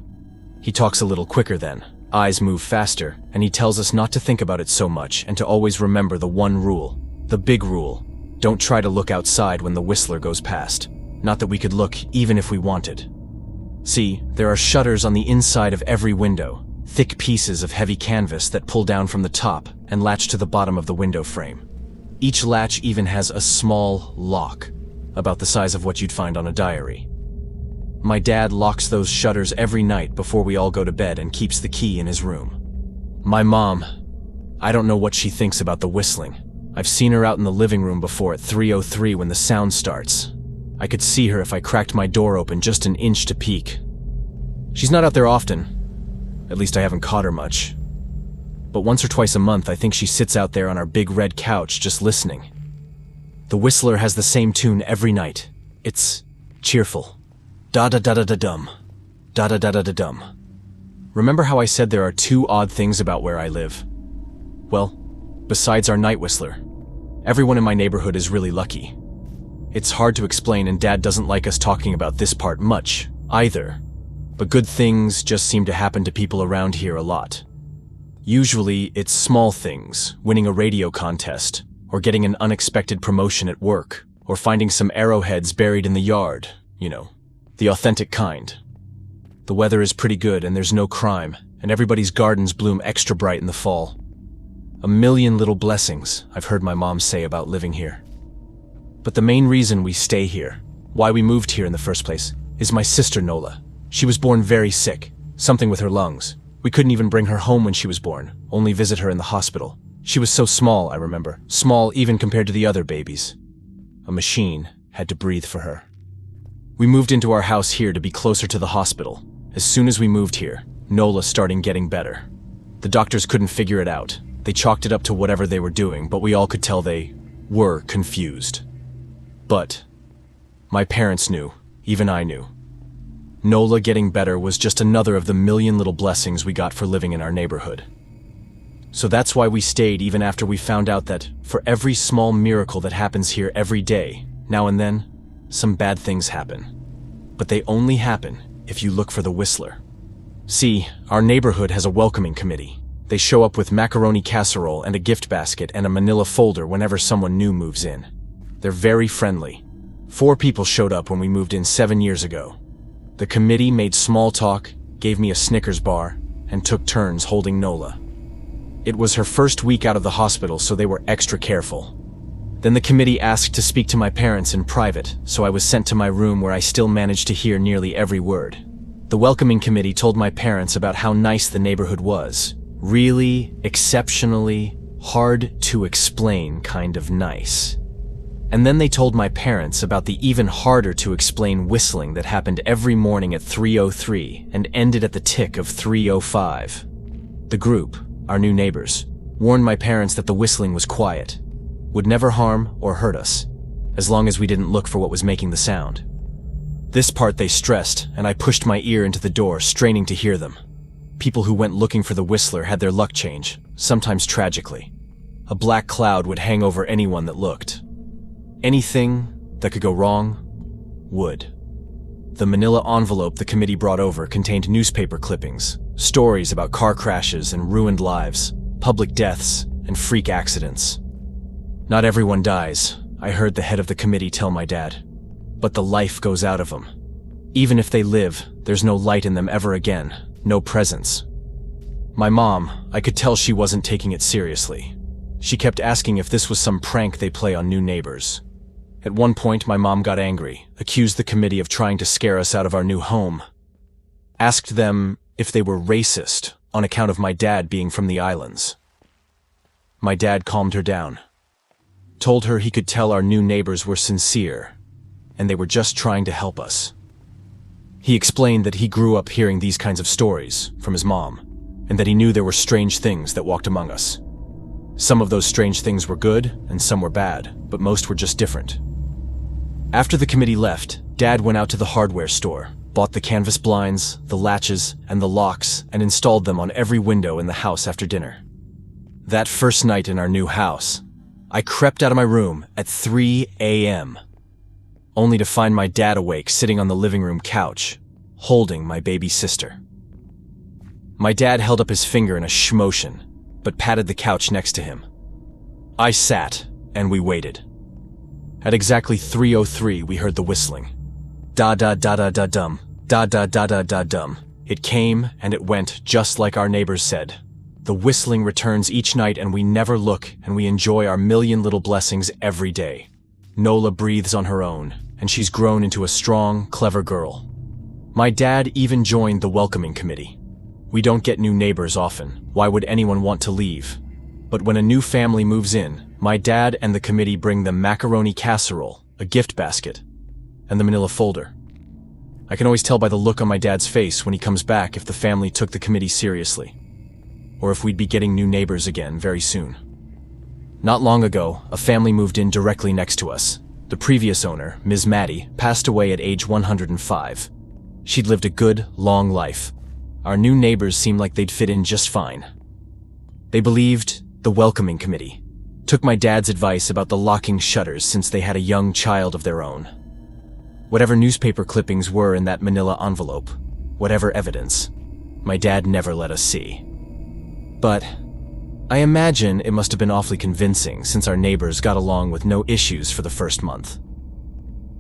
He talks a little quicker then, eyes move faster, and he tells us not to think about it so much and to always remember the one rule, the big rule. Don't try to look outside when the whistler goes past. Not that we could look even if we wanted. See, there are shutters on the inside of every window, thick pieces of heavy canvas that pull down from the top and latch to the bottom of the window frame. Each latch even has a small lock, about the size of what you'd find on a diary. My dad locks those shutters every night before we all go to bed and keeps the key in his room. My mom, I don't know what she thinks about the whistling. I've seen her out in the living room before at 3:03 when the sound starts. I could see her if I cracked my door open just an inch to peek. She's not out there often. At least I haven't caught her much. But once or twice a month, I think she sits out there on our big red couch just listening. The whistler has the same tune every night. It's cheerful. Da-da-da-da-da-dum. Da-da-da-da-da-dum. Remember how I said there are two odd things about where I live? Well, besides our night whistler, everyone in my neighborhood is really lucky. It's hard to explain, and Dad doesn't like us talking about this part much, either. But good things just seem to happen to people around here a lot. Usually, it's small things, winning a radio contest, or getting an unexpected promotion at work, or finding some arrowheads buried in the yard, you know, the authentic kind. The weather is pretty good and there's no crime, and everybody's gardens bloom extra bright in the fall. A million little blessings, I've heard my mom say about living here. But the main reason we stay here, why we moved here in the first place, is my sister Nola. She was born very sick, something with her lungs. We couldn't even bring her home when she was born, only visit her in the hospital. She was so small, I remember. Small even compared to the other babies. A machine had to breathe for her. We moved into our house here to be closer to the hospital. As soon as we moved here, Nola started getting better. The doctors couldn't figure it out. They chalked it up to whatever they were doing, but we all could tell they were confused. But my parents knew, even I knew. Nola getting better was just another of the million little blessings we got for living in our neighborhood. So that's why we stayed even after we found out that for every small miracle that happens here every day, now and then, some bad things happen. But they only happen if you look for the Whistler. See, our neighborhood has a welcoming committee. They show up with macaroni casserole and a gift basket and a manila folder whenever someone new moves in. They're very friendly. 4 people showed up when we moved in 7 years ago. The committee made small talk, gave me a Snickers bar, and took turns holding Nola. It was her first week out of the hospital, so they were extra careful. Then the committee asked to speak to my parents in private, so I was sent to my room where I still managed to hear nearly every word. The welcoming committee told my parents about how nice the neighborhood was. Really, exceptionally, hard to explain kind of nice. And then they told my parents about the even harder to explain whistling that happened every morning at 3:03 and ended at the tick of 3:05. The group, our new neighbors, warned my parents that the whistling was quiet, would never harm or hurt us, as long as we didn't look for what was making the sound. This part they stressed, and I pushed my ear into the door, straining to hear them. People who went looking for the Whistler had their luck change, sometimes tragically. A black cloud would hang over anyone that looked. Anything that could go wrong would. The manila envelope the committee brought over contained newspaper clippings, stories about car crashes and ruined lives, public deaths, and freak accidents. Not everyone dies, I heard the head of the committee tell my dad. But the life goes out of them. Even if they live, there's no light in them ever again, no presence. My mom, I could tell she wasn't taking it seriously. She kept asking if this was some prank they play on new neighbors. At one point, my mom got angry, accused the committee of trying to scare us out of our new home. Asked them if they were racist on account of my dad being from the islands. My dad calmed her down. Told her he could tell our new neighbors were sincere, and they were just trying to help us. He explained that he grew up hearing these kinds of stories from his mom, and that he knew there were strange things that walked among us. Some of those strange things were good, and some were bad, but most were just different. After the committee left, Dad went out to the hardware store, bought the canvas blinds, the latches, and the locks, and installed them on every window in the house after dinner. That first night in our new house, I crept out of my room at 3 a.m., only to find my dad awake sitting on the living room couch, holding my baby sister. My dad held up his finger in a shmotion, but patted the couch next to him. I sat, and we waited. At exactly 3:03, we heard the whistling. Da-da-da-da-da-dum, da-da-da-da-da-dum. It came, and it went, just like our neighbors said. The whistling returns each night, and we never look, and we enjoy our million little blessings every day. Nola breathes on her own, and she's grown into a strong, clever girl. My dad even joined the welcoming committee. We don't get new neighbors often. Why would anyone want to leave? But when a new family moves in, my dad and the committee bring them macaroni casserole, a gift basket, and the manila folder. I can always tell by the look on my dad's face when he comes back if the family took the committee seriously, or if we'd be getting new neighbors again very soon. Not long ago, a family moved in directly next to us. The previous owner, Ms. Maddie, passed away at age 105. She'd lived a good, long life. Our new neighbors seemed like they'd fit in just fine. They believed the welcoming committee, took my dad's advice about the locking shutters since they had a young child of their own. Whatever newspaper clippings were in that manila envelope, whatever evidence, my dad never let us see. But I imagine it must have been awfully convincing since our neighbors got along with no issues for the first month.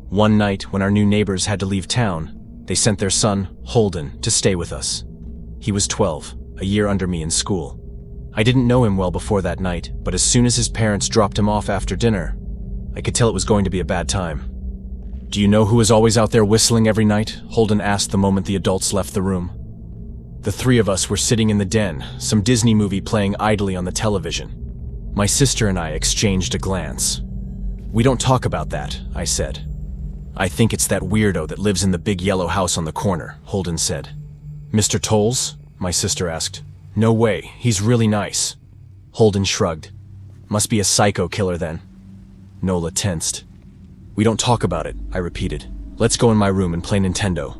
One night when our new neighbors had to leave town, they sent their son, Holden, to stay with us. He was 12, a year under me in school. I didn't know him well before that night, but as soon as his parents dropped him off after dinner, I could tell it was going to be a bad time. "Do you know who is always out there whistling every night?" Holden asked the moment the adults left the room. The three of us were sitting in the den, some Disney movie playing idly on the television. My sister and I exchanged a glance. "We don't talk about that," I said. "I think it's that weirdo that lives in the big yellow house on the corner," Holden said. "Mr. Tolles?" my sister asked. "No way, he's really nice." Holden shrugged. "Must be a psycho killer then." Nola tensed. "We don't talk about it," I repeated. "Let's go in my room and play Nintendo."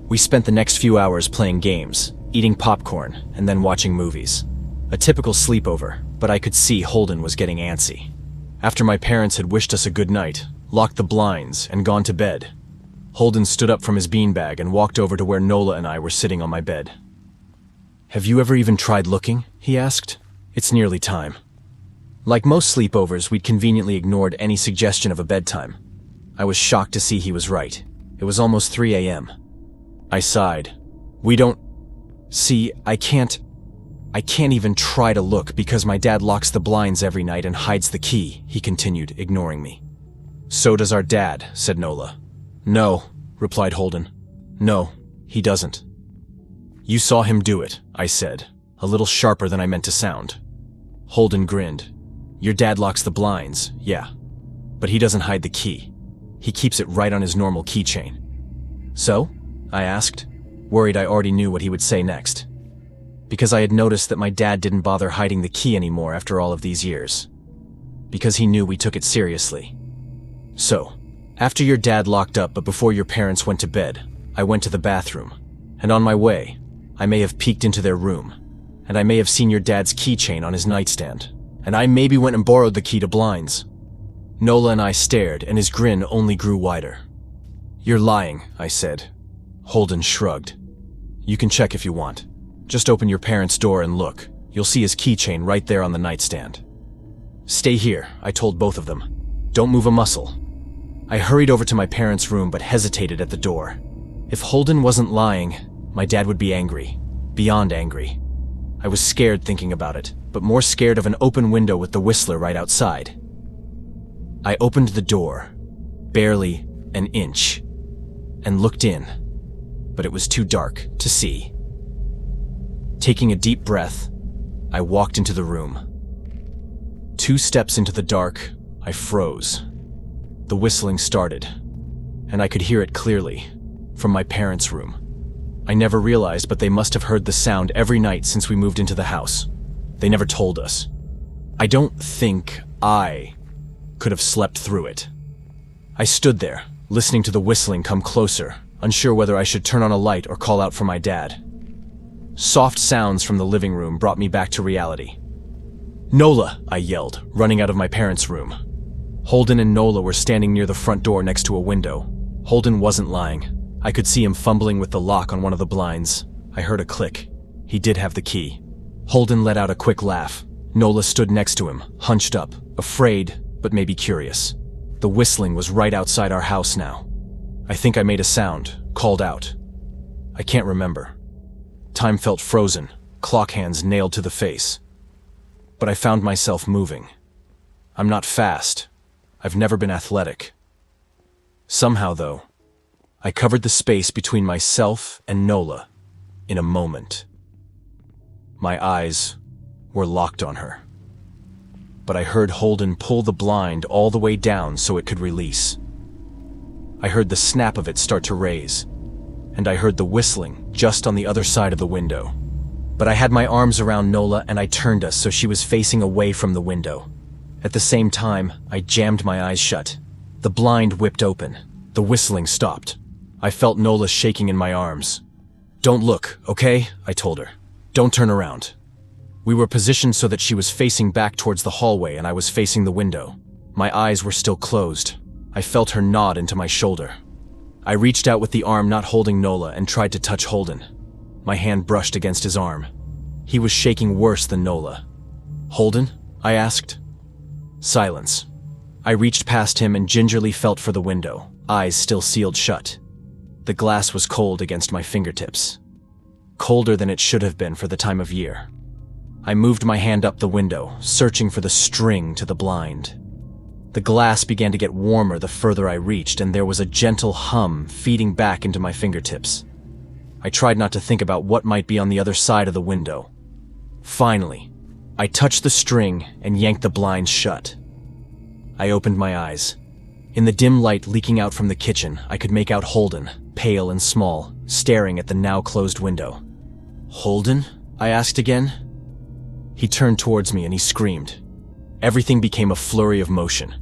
We spent the next few hours playing games, eating popcorn, and then watching movies. A typical sleepover, but I could see Holden was getting antsy. After my parents had wished us a good night, locked the blinds, and gone to bed, Holden stood up from his beanbag and walked over to where Nola and I were sitting on my bed. "Have you ever even tried looking?" he asked. "It's nearly time." Like most sleepovers, we'd conveniently ignored any suggestion of a bedtime. I was shocked to see he was right. It was almost 3 a.m. I sighed. "We don't... See, I can't even try to look because my dad locks the blinds every night and hides the key," he continued, ignoring me. "So does our dad," said Nola. "No," replied Holden. "No, he doesn't." "You saw him do it," I said, a little sharper than I meant to sound. Holden grinned. "Your dad locks the blinds, yeah. But he doesn't hide the key. He keeps it right on his normal keychain." "So?" I asked, worried I already knew what he would say next. Because I had noticed that my dad didn't bother hiding the key anymore after all of these years. Because he knew we took it seriously. "So, after your dad locked up but before your parents went to bed, I went to the bathroom. And on my way, I may have peeked into their room. And I may have seen your dad's keychain on his nightstand. And I maybe went and borrowed the key to blinds." Nola and I stared, and his grin only grew wider. "You're lying," I said. Holden shrugged. "You can check if you want. Just open your parents' door and look. You'll see his keychain right there on the nightstand." "Stay here," I told both of them. "Don't move a muscle." I hurried over to my parents' room but hesitated at the door. If Holden wasn't lying, my dad would be angry. Beyond angry. I was scared thinking about it, but more scared of an open window with the Whistler right outside. I opened the door, barely an inch, and looked in, but it was too dark to see. Taking a deep breath, I walked into the room. 2 steps into the dark, I froze. The whistling started, and I could hear it clearly, from my parents' room. I never realized, but they must have heard the sound every night since we moved into the house. They never told us. I don't think I could have slept through it. I stood there, listening to the whistling come closer, unsure whether I should turn on a light or call out for my dad. Soft sounds from the living room brought me back to reality. "Nola!" I yelled, running out of my parents' room. Holden and Nola were standing near the front door next to a window. Holden wasn't lying. I could see him fumbling with the lock on one of the blinds. I heard a click. He did have the key. Holden let out a quick laugh. Nola stood next to him, hunched up, afraid, but maybe curious. The whistling was right outside our house now. I think I made a sound, called out. I can't remember. Time felt frozen, clock hands nailed to the face. But I found myself moving. I'm not fast. I've never been athletic. Somehow, though, I covered the space between myself and Nola in a moment. My eyes were locked on her. But I heard Holden pull the blind all the way down so it could release. I heard the snap of it start to raise, and I heard the whistling just on the other side of the window. But I had my arms around Nola and I turned us so she was facing away from the window. At the same time, I jammed my eyes shut. The blind whipped open. The whistling stopped. I felt Nola shaking in my arms. "Don't look, okay?" I told her. "Don't turn around." We were positioned so that she was facing back towards the hallway and I was facing the window. My eyes were still closed. I felt her nod into my shoulder. I reached out with the arm not holding Nola and tried to touch Holden. My hand brushed against his arm. He was shaking worse than Nola. "Holden?" I asked. Silence. I reached past him and gingerly felt for the window, eyes still sealed shut. The glass was cold against my fingertips. Colder than it should have been for the time of year. I moved my hand up the window, searching for the string to the blind. The glass began to get warmer the further I reached, and there was a gentle hum feeding back into my fingertips. I tried not to think about what might be on the other side of the window. Finally, I touched the string and yanked the blinds shut. I opened my eyes. In the dim light leaking out from the kitchen, I could make out Holden, pale and small, staring at the now closed window. "Holden?" I asked again. He turned towards me and he screamed. Everything became a flurry of motion.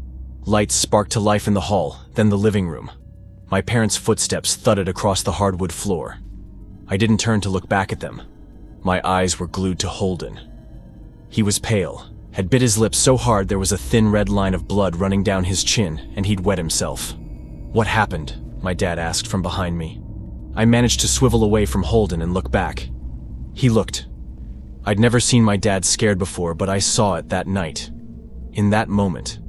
Lights sparked to life in the hall, then the living room. My parents' footsteps thudded across the hardwood floor. I didn't turn to look back at them. My eyes were glued to Holden. He was pale, had bit his lips so hard there was a thin red line of blood running down his chin, and he'd wet himself. "What happened?" my dad asked from behind me. I managed to swivel away from Holden and look back. He looked. I'd never seen my dad scared before, but I saw it that night. In that moment,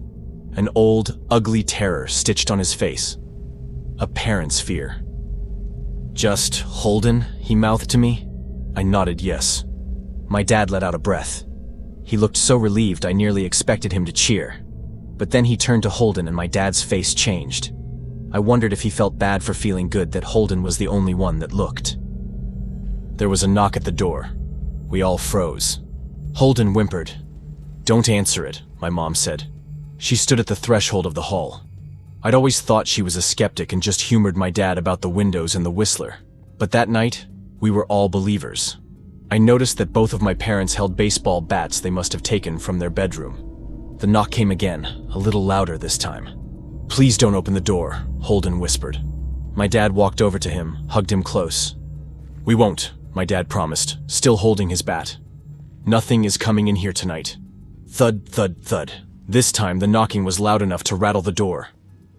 an old, ugly terror stitched on his face. A parent's fear. "Just Holden?" he mouthed to me. I nodded yes. My dad let out a breath. He looked so relieved I nearly expected him to cheer. But then he turned to Holden and my dad's face changed. I wondered if he felt bad for feeling good that Holden was the only one that looked. There was a knock at the door. We all froze. Holden whimpered. "Don't answer it," my mom said. She stood at the threshold of the hall. I'd always thought she was a skeptic and just humored my dad about the windows and the whistler. But that night, we were all believers. I noticed that both of my parents held baseball bats they must have taken from their bedroom. The knock came again, a little louder this time. "Please don't open the door," Holden whispered. My dad walked over to him, hugged him close. "We won't," my dad promised, still holding his bat. "Nothing is coming in here tonight." Thud, thud, thud. This time the knocking was loud enough to rattle the door.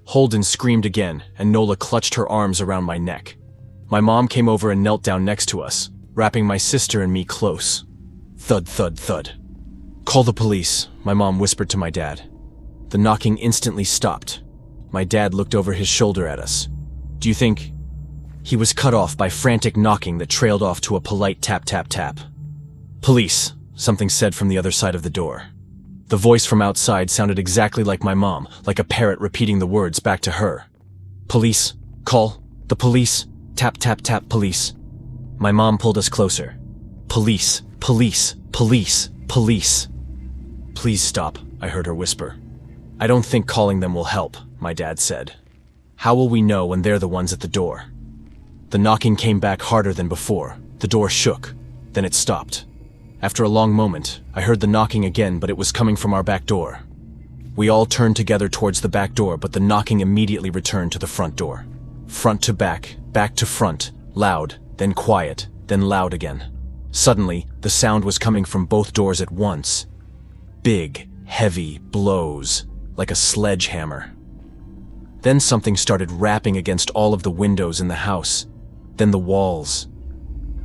Holden screamed again, and Nola clutched her arms around my neck. My mom came over and knelt down next to us, wrapping my sister and me close. Thud, thud, thud. "Call the police," my mom whispered to my dad. The knocking instantly stopped. My dad looked over his shoulder at us. "Do you think—" He was cut off by frantic knocking that trailed off to a polite tap, tap, tap. "Police," something said from the other side of the door. The voice from outside sounded exactly like my mom, like a parrot repeating the words back to her. "Police, call, the police, tap, tap, tap, police." My mom pulled us closer. "Police, police, police, police." "Please stop," I heard her whisper. "I don't think calling them will help," my dad said. "How will we know when they're the ones at the door?" The knocking came back harder than before. The door shook, then it stopped. After a long moment, I heard the knocking again, but it was coming from our back door. We all turned together towards the back door, but the knocking immediately returned to the front door. Front to back to front, loud, then quiet, then loud again. Suddenly, the sound was coming from both doors at once. Big, heavy blows, like a sledgehammer. Then something started rapping against all of the windows in the house, then the walls.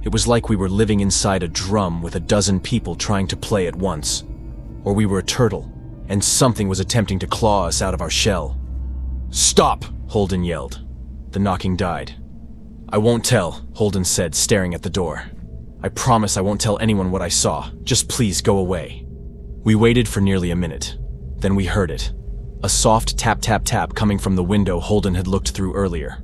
It was like we were living inside a drum with a dozen people trying to play at once. Or we were a turtle, and something was attempting to claw us out of our shell. "Stop!" Holden yelled. The knocking died. "I won't tell," Holden said, staring at the door. "I promise I won't tell anyone what I saw. Just please go away." We waited for nearly a minute. Then we heard it. A soft tap, tap, tap coming from the window Holden had looked through earlier.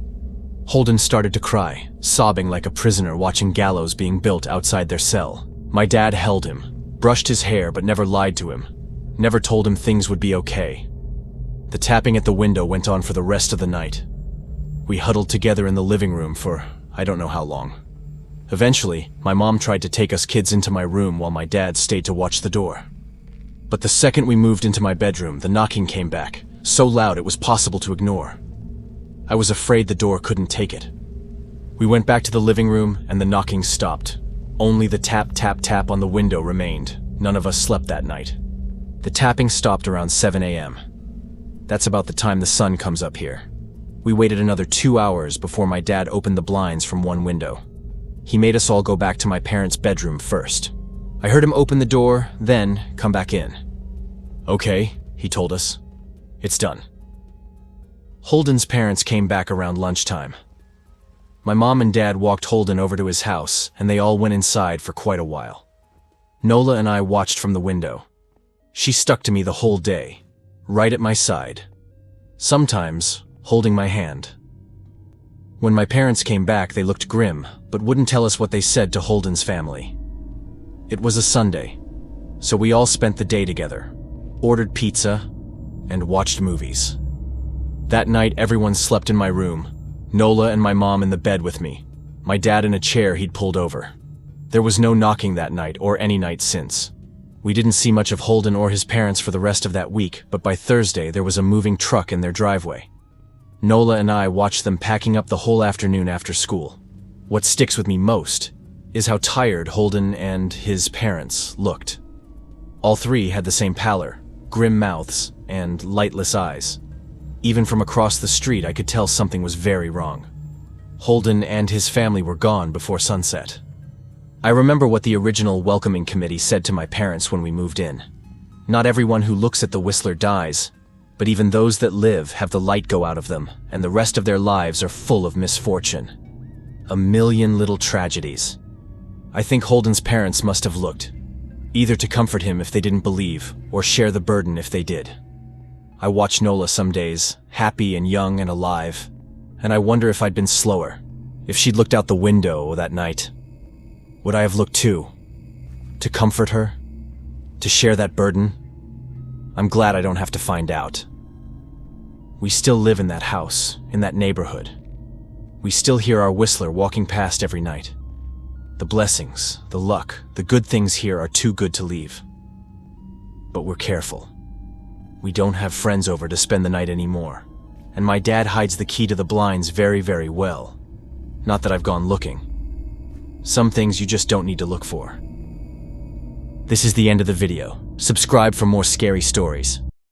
Holden started to cry, sobbing like a prisoner watching gallows being built outside their cell. My dad held him, brushed his hair but never lied to him, never told him things would be okay. The tapping at the window went on for the rest of the night. We huddled together in the living room for I don't know how long. Eventually, my mom tried to take us kids into my room while my dad stayed to watch the door. But the second we moved into my bedroom, the knocking came back, so loud it was possible to ignore. I was afraid the door couldn't take it. We went back to the living room and the knocking stopped. Only the tap, tap, tap on the window remained. None of us slept that night. The tapping stopped around 7 a.m. That's about the time the sun comes up here. We waited another 2 hours before my dad opened the blinds from one window. He made us all go back to my parents' bedroom first. I heard him open the door, then come back in. "Okay," he told us. "It's done." Holden's parents came back around lunchtime. My mom and dad walked Holden over to his house, and they all went inside for quite a while. Nola and I watched from the window. She stuck to me the whole day, right at my side, sometimes holding my hand. When my parents came back, they looked grim, but wouldn't tell us what they said to Holden's family. It was a Sunday, so we all spent the day together, ordered pizza, and watched movies. That night, everyone slept in my room, Nola and my mom in the bed with me, my dad in a chair he'd pulled over. There was no knocking that night or any night since. We didn't see much of Holden or his parents for the rest of that week, but by Thursday there was a moving truck in their driveway. Nola and I watched them packing up the whole afternoon after school. What sticks with me most is how tired Holden and his parents looked. All three had the same pallor, grim mouths, and lightless eyes. Even from across the street, I could tell something was very wrong. Holden and his family were gone before sunset. I remember what the original welcoming committee said to my parents when we moved in. Not everyone who looks at the Whistler dies, but even those that live have the light go out of them, and the rest of their lives are full of misfortune. A million little tragedies. I think Holden's parents must have looked, either to comfort him if they didn't believe, or share the burden if they did. I watch Nola some days, happy and young and alive, and I wonder if I'd been slower, if she'd looked out the window that night. Would I have looked too? To comfort her? To share that burden? I'm glad I don't have to find out. We still live in that house, in that neighborhood. We still hear our Whistler walking past every night. The blessings, the luck, the good things here are too good to leave. But we're careful. We don't have friends over to spend the night anymore, and my dad hides the key to the blinds very, very well. Not that I've gone looking. Some things you just don't need to look for. This is the end of the video. Subscribe for more scary stories.